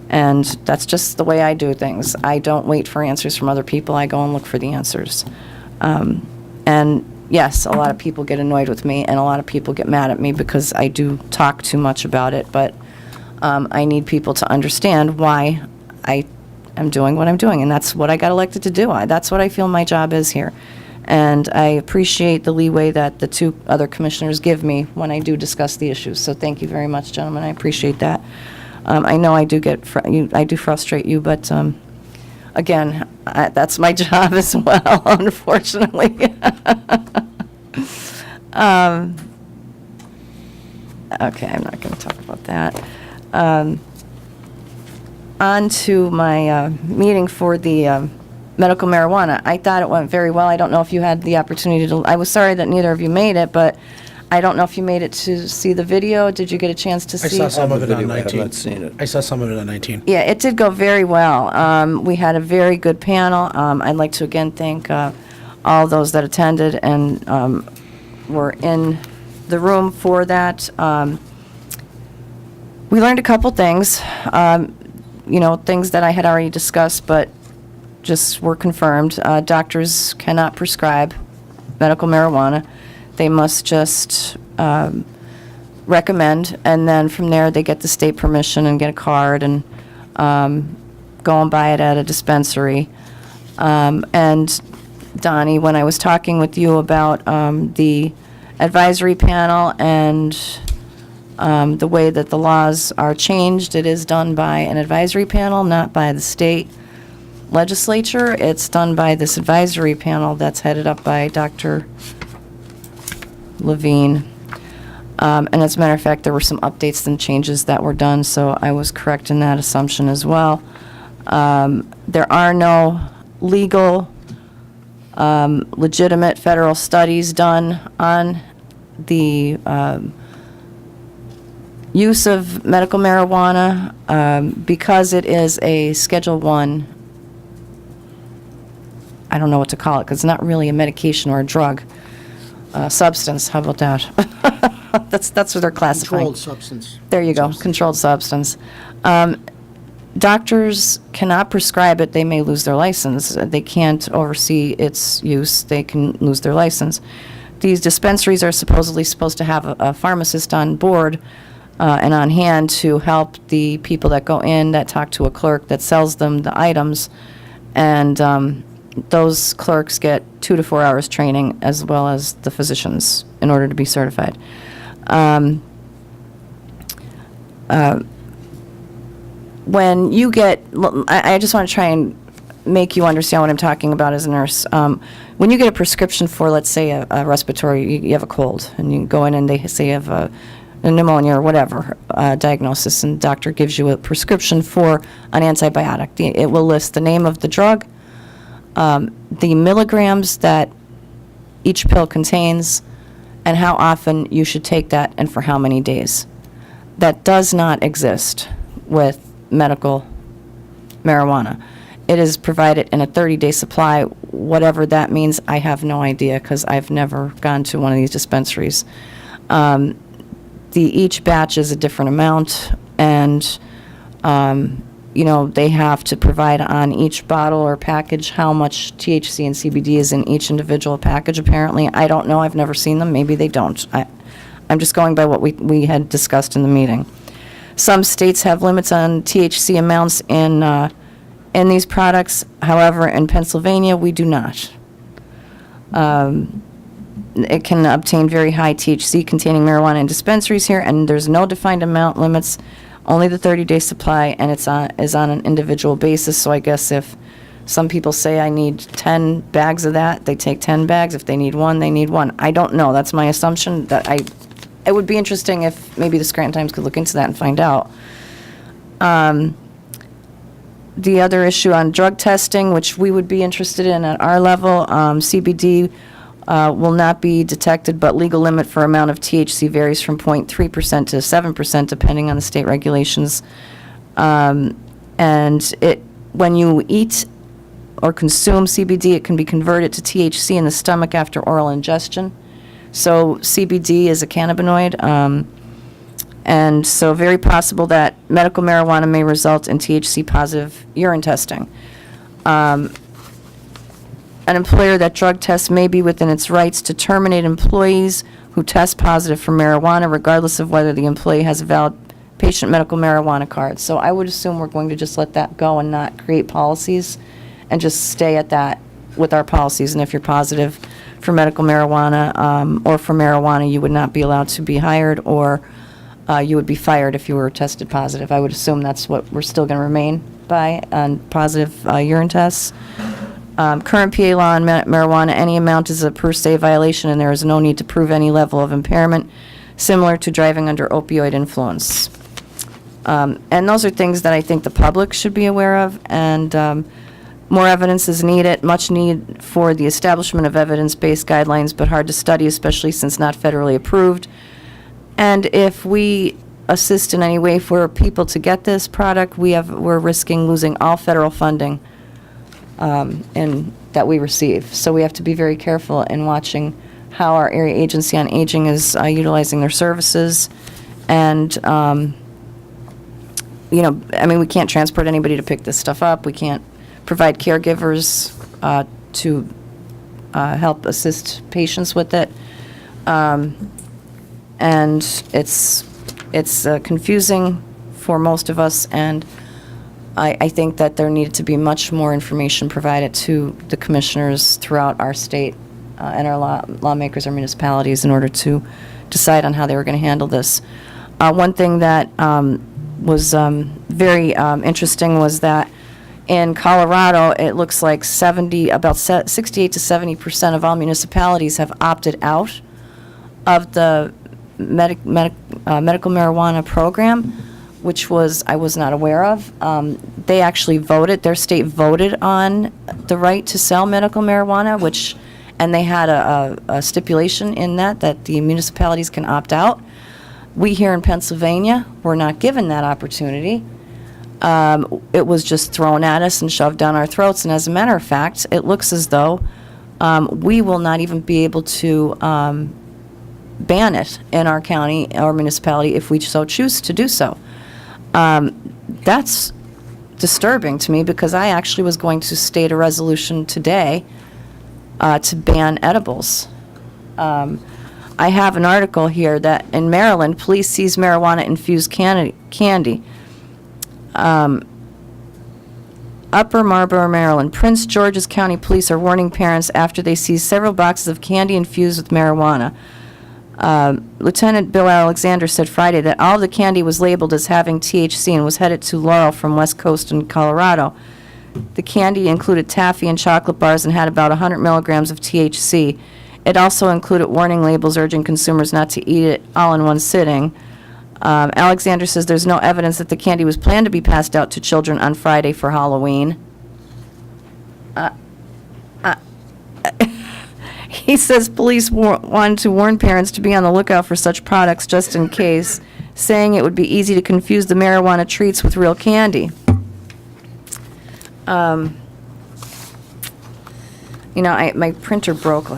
And that's just the way I do things. I don't wait for answers from other people. I go and look for the answers. And yes, a lot of people get annoyed with me, and a lot of people get mad at me because I do talk too much about it. But I need people to understand why I am doing what I'm doing, and that's what I got elected to do. That's what I feel my job is here. And I appreciate the leeway that the two other commissioners give me when I do discuss the issues. So thank you very much, gentlemen. I appreciate that. I know I do I do frustrate you, but again, that's my job as well, unfortunately. Okay, I'm not going to talk about that. On to my meeting for the medical marijuana. I thought it went very well. I don't know if you had the opportunity to. I was sorry that neither of you made it, but I don't know if you made it to see the video. Did you get a chance to see? I saw some of it on I have 19. not seen it. I saw some of it on 19. Yeah, it did go very well. We had a very good panel. I'd like to again thank all those that attended and were in the room for that. We learned a couple things, things that I had already discussed, but just were confirmed. Doctors cannot prescribe medical marijuana. They must just recommend, and then from there they get the state permission and get a card and go and buy it at a dispensary. And Donnie, when I was talking with you about the advisory panel and the way that the laws are changed, it is done by an advisory panel, not by the state legislature. It's done by this advisory panel that's headed up by Dr. Levine. And as a matter of fact, there were some updates and changes that were done, so I was correct in that assumption as well. There are no legal, legitimate federal studies done on the use of medical marijuana because it is a Schedule I. I don't know what to call it because it's not really a medication or a drug. Substance, how about that? That's what they're classifying. Controlled substance. There you go, controlled substance. Doctors cannot prescribe it. They may lose their license. They can't oversee its use. They can lose their license. These dispensaries are supposed to have a pharmacist on board and on hand to help the people that go in, that talk to a clerk that sells them the items, and those clerks get 2 to 4 hours training as well as the physicians in order to be certified. When you get, I just want to try and make you understand what I'm talking about as a nurse. When you get a prescription for, let's say, a respiratory, you have a cold, and you go in and they say you have a pneumonia or whatever diagnosis, and the doctor gives you a prescription for an antibiotic. It will list the name of the drug, the milligrams that each pill contains, and how often you should take that and for how many days. That does not exist with medical marijuana. It is provided in a 30-day supply. Whatever that means, I have no idea because I've never gone to one of these dispensaries. Each batch is a different amount, and they have to provide on each bottle or package how much THC and CBD is in each individual package, apparently. I don't know, I've never seen them, maybe they don't. I'm just going by what we had discussed in the meeting. Some states have limits on THC amounts in these products. However, in Pennsylvania, we do not. It can obtain very high THC containing marijuana in dispensaries here, and there's no defined amount limits, only the 30-day supply, and is on an individual basis. So I guess if some people say I need 10 bags of that, they take 10 bags. If they need one, they need one. I don't know. That's my assumption. It would be interesting if maybe the Scranton Times could look into that and find out. The other issue on drug testing, which we would be interested in at our level, CBD will not be detected, but legal limit for amount of THC varies from 0.3% to 7%, depending on the state regulations. And when you eat or consume CBD, it can be converted to THC in the stomach after oral ingestion. So CBD is a cannabinoid, and so very possible that medical marijuana may result in THC-positive urine testing. An employer that drug tests may be within its rights to terminate employees who test positive for marijuana, regardless of whether the employee has a valid patient medical marijuana card. So I would assume we're going to just let that go and not create policies and just stay at that with our policies. And if you're positive for medical marijuana or for marijuana, you would not be allowed to be hired, or you would be fired if you were tested positive. I would assume that's what we're still going to remain by on positive urine tests. Current PA law on marijuana, any amount is a per se violation, and there is no need to prove any level of impairment, similar to driving under opioid influence. And those are things that I think the public should be aware of, and more evidence is needed, much need for the establishment of evidence-based guidelines, but hard to study, especially since not federally approved. And if we assist in any way for people to get this product, we're risking losing all federal funding that we receive. So we have to be very careful in watching how our area agency on aging is utilizing their services. And, we can't transport anybody to pick this stuff up. We can't provide caregivers to help assist patients with it. And it's confusing for most of us, and I think that there needed to be much more information provided to the commissioners throughout our state and our lawmakers, our municipalities, in order to decide on how they were going to handle this. One thing that was very interesting was that in Colorado, it looks like about 68 to 70% of all municipalities have opted out of the medical marijuana program, which I was not aware of. They actually their state voted on the right to sell medical marijuana, and they had a stipulation in that the municipalities can opt out. We here in Pennsylvania were not given that opportunity. It was just thrown at us and shoved down our throats, and as a matter of fact, it looks as though we will not even be able to ban it in our county or municipality if we so choose to do so. That's disturbing to me, because I actually was going to state a resolution today to ban edibles. I have an article here that in Maryland, police seize marijuana-infused candy. Upper Marlboro, Maryland. Prince George's County Police are warning parents after they seize several boxes of candy infused with marijuana. Lieutenant Bill Alexander said Friday that all of the candy was labeled as having THC and was headed to Laurel from West Coast in Colorado. The candy included taffy and chocolate bars and had about 100 milligrams of THC. It also included warning labels urging consumers not to eat it all in one sitting. Alexander says there's no evidence that the candy was planned to be passed out to children on Friday for Halloween. He says police wanted to warn parents to be on the lookout for such products just in case, saying it would be easy to confuse the marijuana treats with real candy. My printer broke.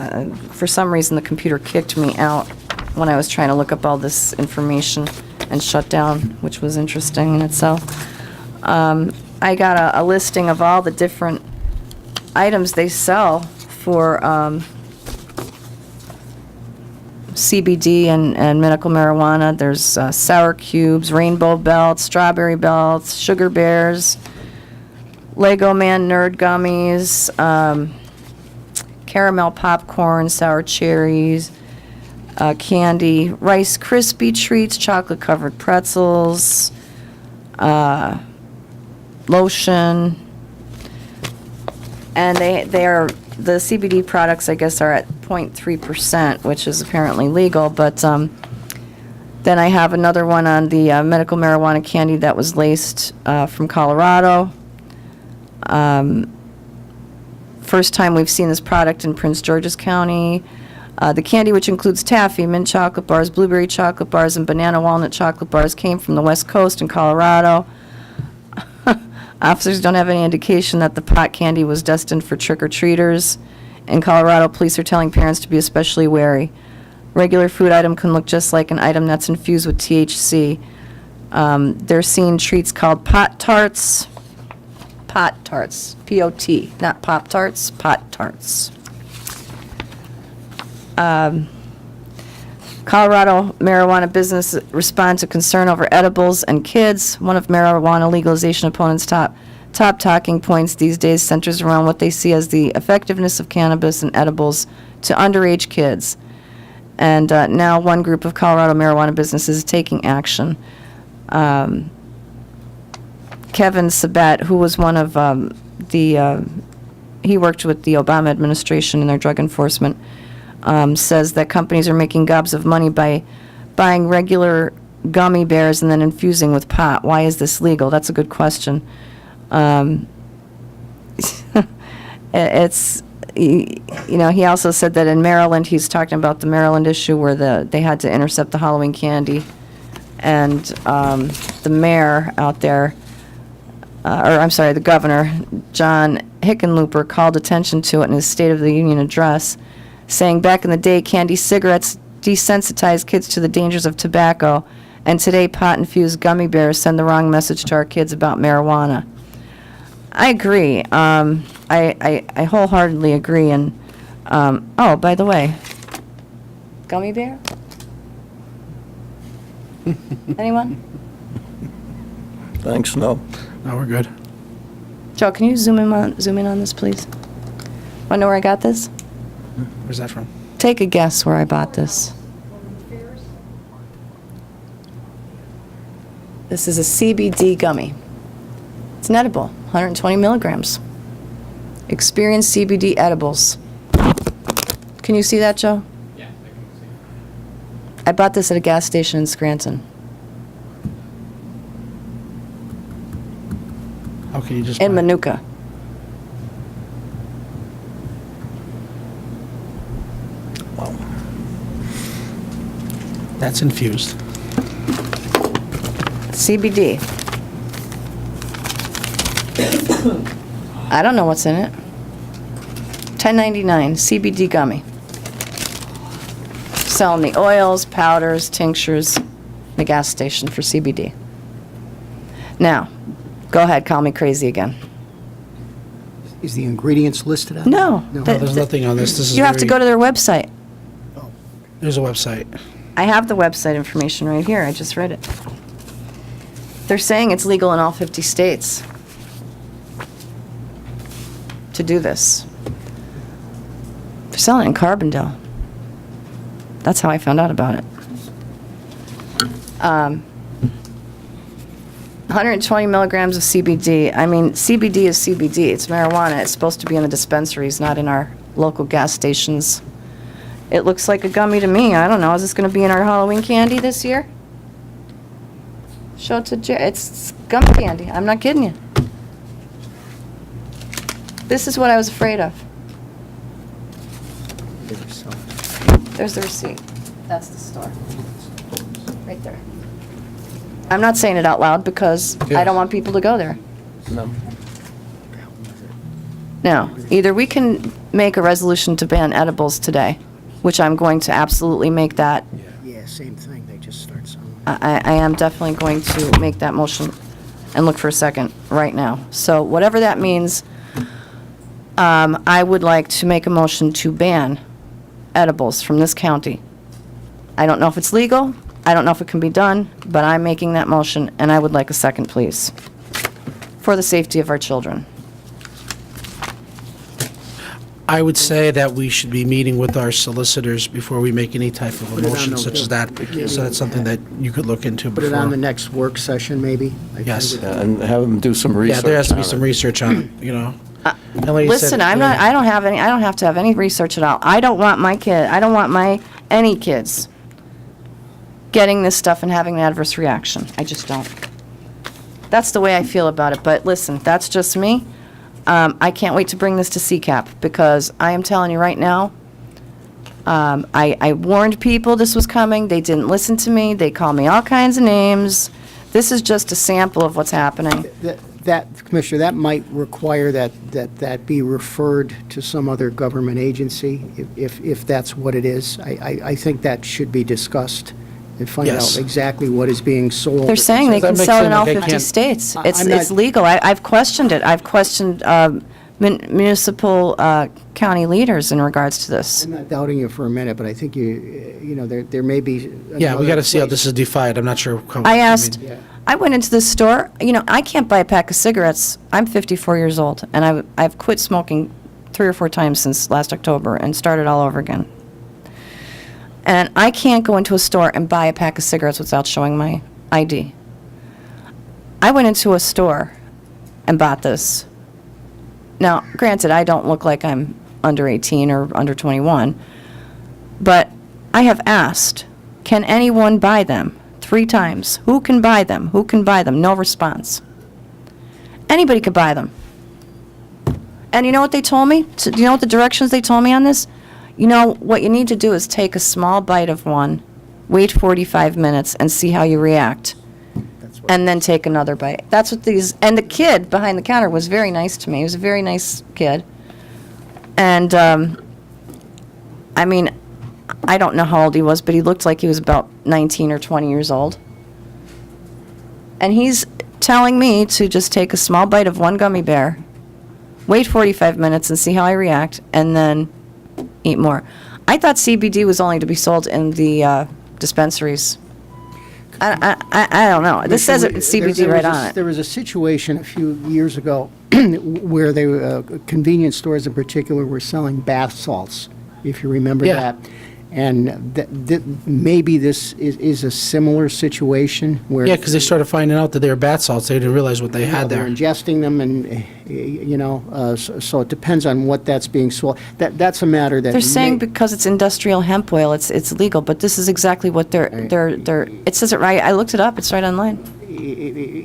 For some reason, the computer kicked me out when I was trying to look up all this information and shut down, which was interesting in itself. I got a listing of all the different items they sell for CBD and medical marijuana. There's sour cubes, rainbow belts, strawberry belts, sugar bears, Lego Man nerd gummies, caramel popcorn, sour cherries, candy, Rice Krispie treats, chocolate covered pretzels, lotion, and the CBD products, I guess, are at 0.3%, which is apparently legal, but then I have another one on the medical marijuana candy that was laced from Colorado. First time we've seen this product in Prince George's County. The candy, which includes taffy, mint chocolate bars, blueberry chocolate bars, and banana walnut chocolate bars, came from the West Coast in Colorado. Officers don't have any indication that the pot candy was destined for trick-or-treaters. In Colorado, police are telling parents to be especially wary. Regular food item can look just like an item that's infused with THC. They're seeing treats called pot tarts. Pot tarts, P-O-T, not Pop Tarts, pot tarts. Colorado marijuana business responds to concern over edibles and kids. One of marijuana legalization opponents' top talking points these days centers around what they see as the effectiveness of cannabis and edibles to underage kids. And now one group of Colorado marijuana businesses is taking action. Kevin Sabat, who was one of he worked with the Obama administration in their drug enforcement, says that companies are making gobs of money by buying regular gummy bears and then infusing with pot. Why is this legal? That's a good question. It's, he also said that in Maryland, he's talking about the Maryland issue where they had to intercept the Halloween candy, and the mayor out there, the governor, John Hickenlooper, called attention to it in his State of the Union address, saying back in the day, candy cigarettes desensitized kids to the dangers of tobacco, and today pot-infused gummy bears send the wrong message to our kids about marijuana. I agree. I wholeheartedly agree. And, oh, by the way, gummy bear? Anyone? Thanks, no. No, we're good. Joe, can you zoom in on this, please? Want to know where I got this? Where's that from? Take a guess where I bought this. This is a CBD gummy. It's an edible, 120 milligrams. Experience CBD edibles. Can you see that, Joe? Yeah, I can see. I bought this at a gas station in Scranton. Okay, you just. In Manuka. That's infused. CBD. I don't know what's in it. $10.99 CBD gummy. Selling the oils, powders, tinctures, the gas station for CBD. Now, go ahead, call me crazy again. Is the ingredients listed on? No. No. There's nothing on this. This is You have to very- go to their website. There's a website. I have the website information right here. I just read it. They're saying it's legal in all 50 states to do this. They're selling it in Carbondale. That's how I found out about it. 120 milligrams of CBD. I mean, CBD is CBD. It's marijuana. It's supposed to be in the dispensaries, not in our local gas stations. It looks like a gummy to me. I don't know. Is this going to be in our Halloween candy this year? Show it to Jerry. It's gummy candy. I'm not kidding you. This is what I was afraid of. There's the receipt. That's the store. Right there. I'm not saying it out loud because I don't want people to go there. No. Now, either we can make a resolution to ban edibles today, which I'm going to absolutely make that. Yeah, same thing. They just start selling. I am definitely going to make that motion. and look for a second right now. So whatever that means, I would like to make a motion to ban edibles from this county. I don't know if it's legal, I don't know if it can be done, but I'm making that motion, and I would like a second, please, for the safety of our children. I would say that we should be meeting with our solicitors before we make any type of a Put it on motion the- such as that. So that's something that you could look into Put it on the before. next work session, maybe? Yes. And have them do some research Yeah, there has to be on some it. research on it, you know? And like you said, Listen, I'm not, I don't have to have any research at all. I don't want any kids getting this stuff and having an adverse reaction. I just don't. That's the way I feel about it, but listen, that's just me. I can't wait to bring this to CCAP, because I am telling you right now, I warned people this was coming, they didn't listen to me, they called me all kinds of names. This is just a sample of what's happening. That, Commissioner, that might require that be referred to some other government agency, if that's what it is. I think that should be discussed and find Yes. out exactly what is being sold. They're saying they That can makes sell it in sense, all like I 50 can't- states. I'm It's not- legal. I've questioned it. I've questioned municipal county leaders in regards to this. I'm not doubting you for a minute, but I think there may be. Yeah, we got to see how another this is defined. I'm not sure how. I asked, mean, yeah. I went into the store, I can't buy a pack of cigarettes. I'm 54 years old, and I've quit smoking 3 or 4 times since last October and started all over again. And I can't go into a store and buy a pack of cigarettes without showing my ID. I went into a store and bought this. Now, granted, I don't look like I'm under 18 or under 21, but I have asked, can anyone buy them? 3 times. Who can buy them? Who can buy them? No response. Anybody could buy them. And you know what they told me? Do you know what the directions they told me on this? What you need to do is take a small bite of one, wait 45 minutes, and see how you react. And then take another bite. That's what and the kid behind the counter was very nice to me. He was a very nice kid. And, I don't know how old he was, but he looked like he was about 19 or 20 years old. And he's telling me to just take a small bite of one gummy bear, wait 45 minutes and see how I react, and then eat more. I thought CBD was only to be sold in the dispensaries. I don't know. This says it's CBD right on it. There was a situation a few years ago where convenience stores in particular were selling bath salts, if you remember Yeah. that. And maybe this is a similar situation where. Yeah, because they started finding out that they were bath salts. They didn't realize what they had They're there. ingesting them, and, so it depends on what that's being sold. That's a matter that. They're saying because it's industrial hemp oil, it's legal, but this is exactly what it says it right. I looked it up. It's right online.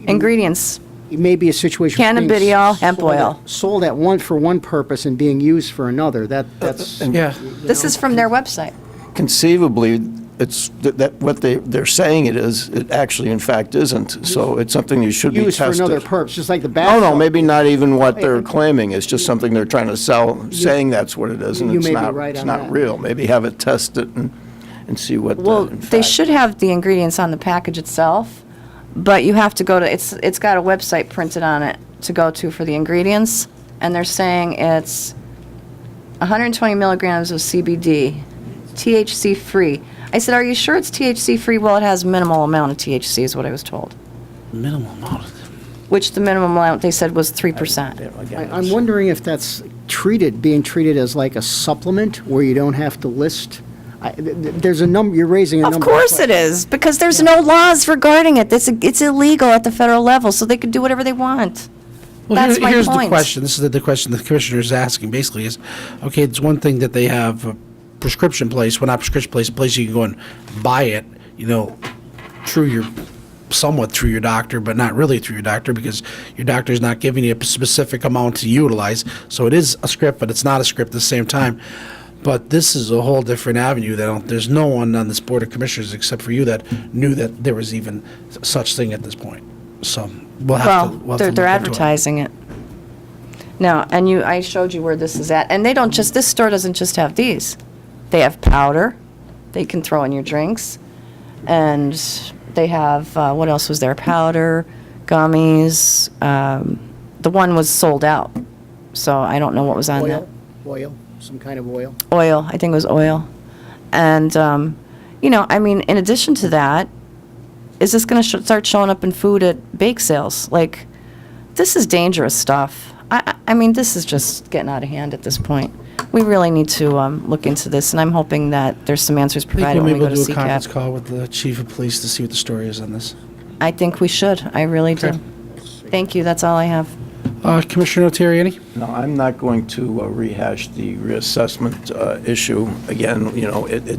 Ingredients. It may be a situation. where it's being Cannabidiol, hemp oil. Sold for one purpose and being used for another. That's. Yeah. This is from their website. Conceivably, it's that what they're saying it actually in fact isn't. So it's something you should be Used for tested. another purpose, just like the bath. Oh, no, salt. maybe not even what they're claiming. It's just something they're trying to sell, saying that's what it is, and You it's may be not, right it's on not that. real. Maybe have it tested and see what, Well, in they fact- should have the ingredients on the package itself, but you have to go to, it's got a website printed on it to go to for the ingredients, and they're saying it's 120 milligrams of CBD, THC-free. I said, are you sure it's THC-free? Well, it has minimal amount of THC is what I was told, Minimal amount. which the minimum amount they said was 3%. I'm wondering if that's being treated as like a supplement where you don't have to list. There's a number, you're raising a Of number. course it is, because there's no laws regarding it. It's illegal at the federal level, so they can do whatever they want. Well, That's my here's point. the question. This is the question the commissioner is asking. Basically, is okay. It's one thing that they have a prescription place. Well, not prescription place. A place you can go and buy it. Somewhat through your doctor, but not really through your doctor because your doctor is not giving you a specific amount to utilize. So it is a script, but it's not a script at the same time. But this is a whole different avenue. There's no one on this board of commissioners except for you that knew that there was even such thing at this point. So we'll have to. We'll have to They're look into it. advertising it. No, and I showed you where this is at, and this store doesn't just have these. They have powder, they can throw in your drinks, and they have, what else was there? Powder, gummies. The one was sold out, so I don't know what was on that. Oil, some kind of oil. Oil, I think it was oil. And, I mean, in addition to that, is this going to start showing up in food at bake sales? Like, this is dangerous stuff. I mean, this is just getting out of hand at this point. We really need to look into this, and I'm hoping that there's some answers I think provided we'll when we maybe go to do a conference CCAP. call with the chief of police to see what the story is on this. I think we should. I really do. Okay. Thank you. That's all I have. Commissioner Terriani? No, I'm not going to rehash the reassessment issue. Again,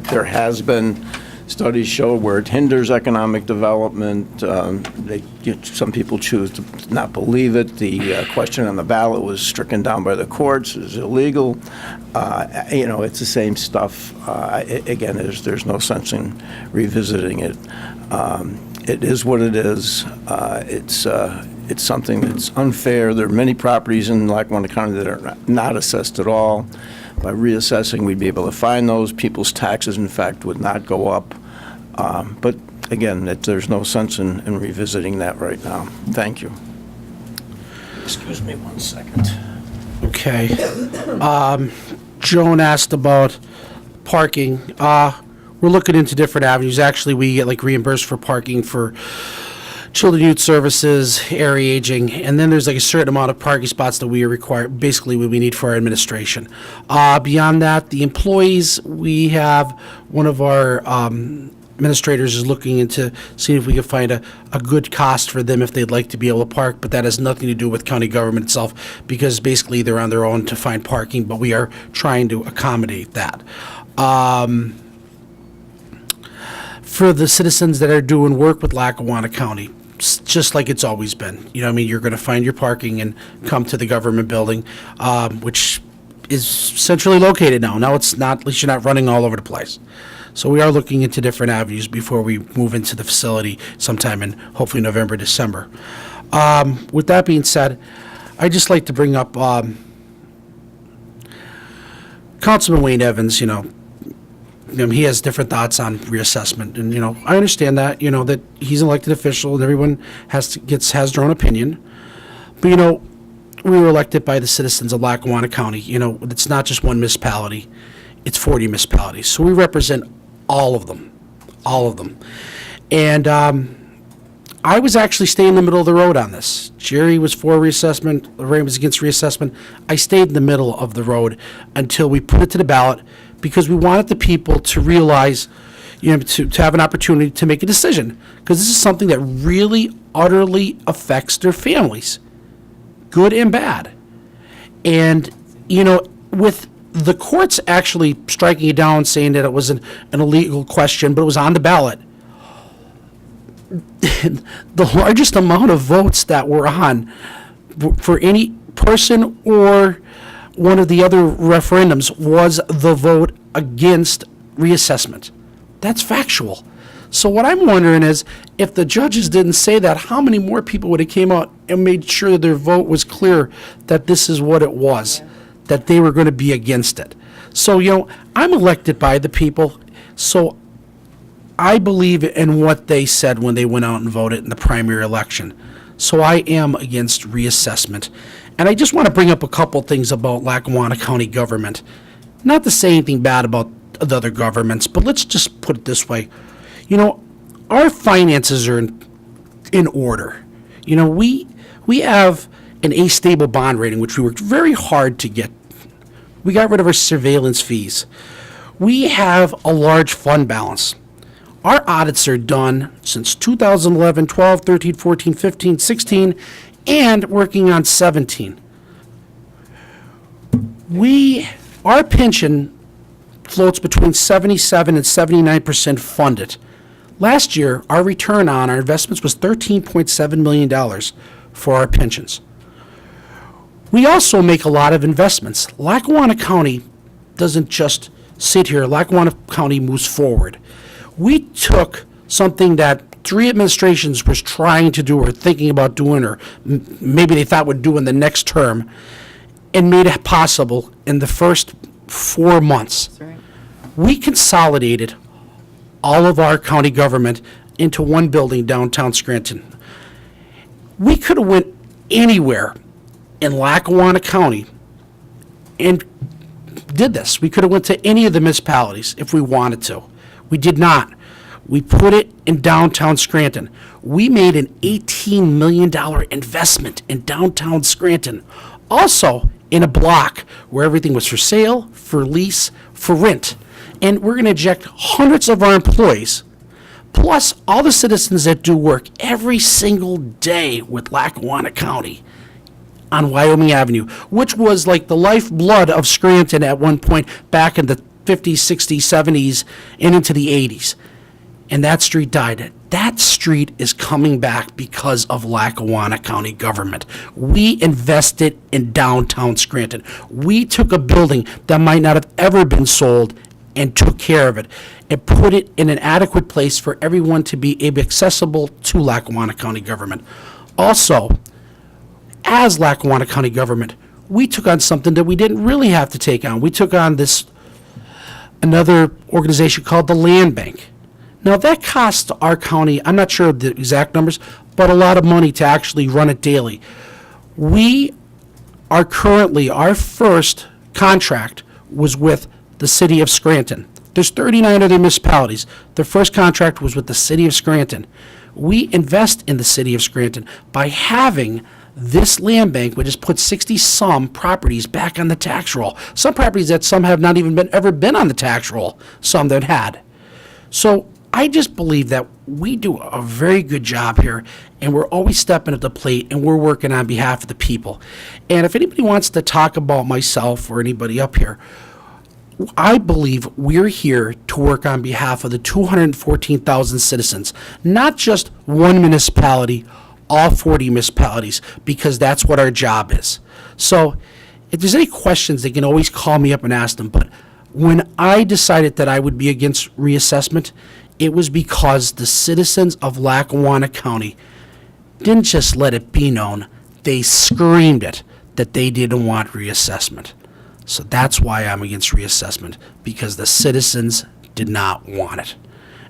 there has been studies show where it hinders economic development. Some people choose to not believe it. The question on the ballot was stricken down by the courts. It's illegal. It's the same stuff. Again, there's no sense in revisiting it. It is what it is. It's something that's unfair. There are many properties in Lackawanna County that are not assessed at all. By reassessing, we'd be able to find those. People's taxes, in fact, would not go up. But again, there's no sense in revisiting that right now. Thank you. Excuse me 1 second. Okay. Joan asked about parking. We're looking into different avenues. Actually, we get reimbursed for parking for children youth services, area aging, and then there's a certain amount of parking spots that we require, basically what we need for our administration. Beyond that, the employees, we have one of our administrators is looking into seeing if we can find a good cost for them if they'd like to be able to park, but that has nothing to do with county government itself, because basically they're on their own to find parking, but we are trying to accommodate that. For the citizens that are doing work with Lackawanna County, just like it's always been. You're going to find your parking and come to the government building, which is centrally located now. Now it's not, at least you're not running all over the place. So we are looking into different avenues before we move into the facility sometime in hopefully November, December. With that being said, I'd just like to bring up Councilman Wayne Evans. He has different thoughts on reassessment, and I understand that that he's an elected official and everyone has their own opinion. But we were elected by the citizens of Lackawanna County. It's not just one municipality; it's 40 municipalities. So we represent all of them, And I was actually staying in the middle of the road on this. Jerry was for reassessment. Lorraine was against reassessment. I stayed in the middle of the road until we put it to the ballot, because we wanted the people to realize, to have an opportunity to make a decision, because this is something that really, utterly affects their families, good and bad. And, with the courts actually striking it down, saying that it was an illegal question, but it was on the ballot, the largest amount of votes that were on for any person or one of the other referendums was the vote against reassessment. That's factual. So what I'm wondering is, if the judges didn't say that, how many more people would have came out and made sure that their vote was clear that this is what it was, that they were going to be against it. So, I'm elected by the people, so I believe in what they said when they went out and voted in the primary election. So I am against reassessment. And I just want to bring up a couple things about Lackawanna County government. Not to say anything bad about the other governments, but let's just put it this way. Our finances are in order. We have an A-stable bond rating, which we worked very hard to get. We got rid of our surveillance fees. We have a large fund balance. Our audits are done since 2011, 12, 13, 14, 15, 16, and working on 17. Our pension floats between 77 and 79% funded. Last year, our return on our investments was $13.7 million for our pensions. We also make a lot of investments. Lackawanna County doesn't just sit here. Lackawanna County moves forward. We took something that 3 administrations was trying to do or thinking about doing, or maybe they thought would do in the next term, and made it possible in the first 4 months. That's right. We consolidated all of our county government into one building downtown Scranton. We could have went anywhere in Lackawanna County and did this. We could have went to any of the municipalities if we wanted to. We did not. We put it in downtown Scranton. We made an $18 million investment in downtown Scranton. Also in a block where everything was for sale, for lease, for rent. And we're going to eject hundreds of our employees, plus all the citizens that do work every single day with Lackawanna County on Wyoming Avenue, which was like the lifeblood of Scranton at one point back in the 50s, 60s, 70s, and into the 80s. And that street died. That street is coming back because of Lackawanna County government. We invested in downtown Scranton. We took a building that might not have ever been sold and took care of it and put it in an adequate place for everyone to be accessible to Lackawanna County government. Also, as Lackawanna County government, we took on something that we didn't really have to take on. We took on another organization called the Land Bank. Now, that cost our county, I'm not sure of the exact numbers, but a lot of money to actually run it daily. We are currently, our first contract was with the city of Scranton. There's 39 other municipalities. The first contract was with the city of Scranton. We invest in the city of Scranton by having this land bank, which has put 60-some properties back on the tax roll. Some properties that some have not even ever been on the tax roll, some that had. So I just believe that we do a very good job here, and we're always stepping at the plate, and we're working on behalf of the people. And if anybody wants to talk about myself or anybody up here, I believe we're here to work on behalf of the 214,000 citizens, not just one municipality, all 40 municipalities, because that's what our job is. So if there's any questions, they can always call me up and ask them. But when I decided that I would be against reassessment, it was because the citizens of Lackawanna County didn't just let it be known, they screamed it that they didn't want reassessment. So that's why I'm against reassessment, because the citizens did not want it.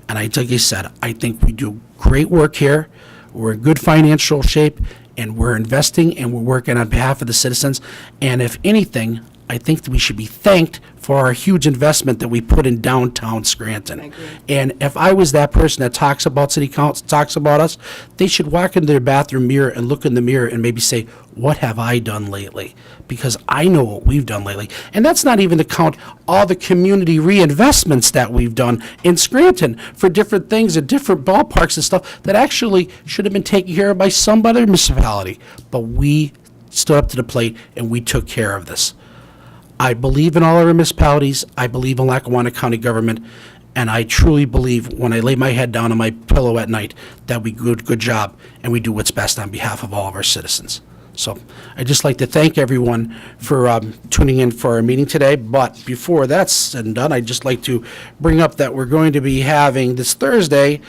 And like I said, I think we do great work here. We're in good financial shape, and we're investing, and we're working on behalf of the citizens. And if anything, I think that we should be thanked for our huge investment that we put in downtown Scranton. And if I was that person that talks about city council, talks about us, they should walk in their bathroom mirror and look in the mirror and maybe say, what have I done lately? Because I know what we've done lately. And that's not even to count all the community reinvestments that we've done in Scranton for different things and different ballparks and stuff that actually should have been taken care of by some other municipality. But we stood up to the plate and we took care of this. I believe in all our municipalities. I believe in Lackawanna County government. And I truly believe when I lay my head down on my pillow at night that we do a good job and we do what's best on behalf of all of our citizens. So I'd just like to thank everyone for tuning in for our meeting today. But before that's said and done, I'd just like to bring up that we're going to be having this Thursday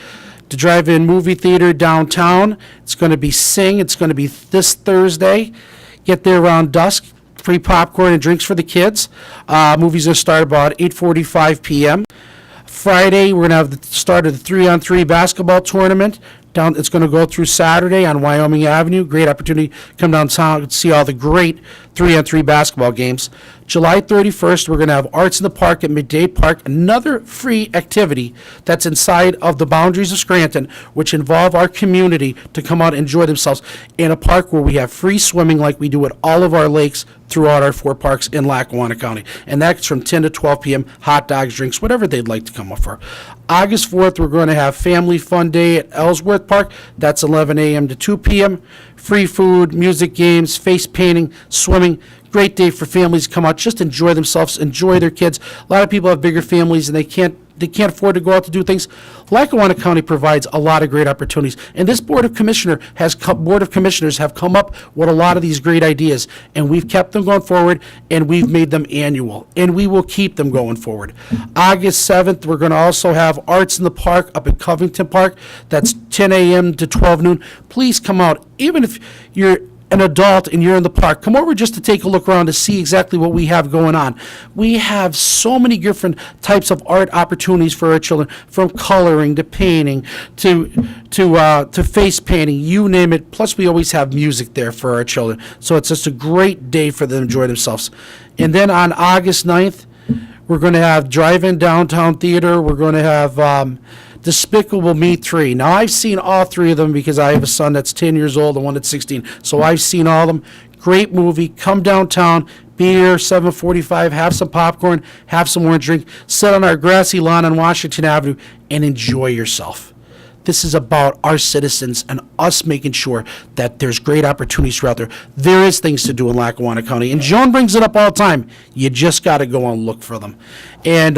the drive-in movie theater downtown. It's going to be Sing. It's going to be this Thursday. Get there around dusk. Free popcorn and drinks for the kids. Movie's going to start about 8:45 p.m. Friday, we're going to have the start of the 3-on-3 basketball tournament. It's going to go through Saturday on Wyoming Avenue. Great opportunity to come downtown and see all the great 3-on-3 basketball games. July 31st, we're going to have Arts in the Park at Midday Park, another free activity that's inside of the boundaries of Scranton, which involve our community to come out and enjoy themselves in a park where we have free swimming like we do at all of our lakes throughout our 4 parks in Lackawanna County. And that's from 10 to 12 p.m., hot dogs, drinks, whatever they'd like to come up for. August 4th, we're going to have Family Fun Day at Ellsworth Park. That's 11 a.m. to 2 p.m. Free food, music, games, face painting, swimming. Great day for families to come out, just enjoy themselves, enjoy their kids. A lot of people have bigger families and they can't afford to go out to do things. Lackawanna County provides a lot of great opportunities, and this Board of Commissioners have come up with a lot of these great ideas, and we've kept them going forward, and we've made them annual, and we will keep them going forward. August 7th, we're going to also have Arts in the Park up at Covington Park. That's 10 a.m. to 12 noon. Please come out, even if you're an adult and you're in the park, come over just to take a look around to see exactly what we have going on. We have so many different types of art opportunities for our children, from coloring to painting to face painting, you name it. Plus, we always have music there for our children. So it's just a great day for them to enjoy themselves. And then on August 9th, we're going to have Drive-In Downtown Theater. We're going to have Despicable Me 3. Now, I've seen all three of them because I have a son that's 10 years old and one that's 16. So I've seen all of them. Great movie. Come downtown, be here 7:45, have some popcorn, have some orange drink, sit on our grassy lawn on Washington Avenue, and enjoy yourself. This is about our citizens and us making sure that there's great opportunities throughout there. There is things to do in Lackawanna County, and Joan brings it up all the time. You just got to go and look for them. And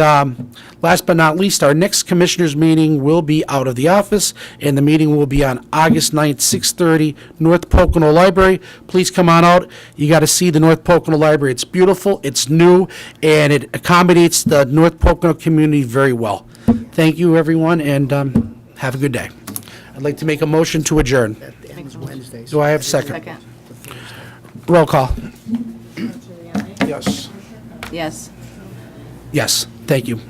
last but not least, our next commissioners meeting will be out of the office, and the meeting will be on August 9th, 6:30, North Pocono Library. Please come on out. You got to see the North Pocono Library. It's beautiful, it's new, and it accommodates the North Pocono community very well. Thank you, everyone, and have a good day. I'd like to make a motion to adjourn. That ends Wednesday. Do I have a second? Second. Roll call. Terriani? Yes. Yes. Yes, thank you.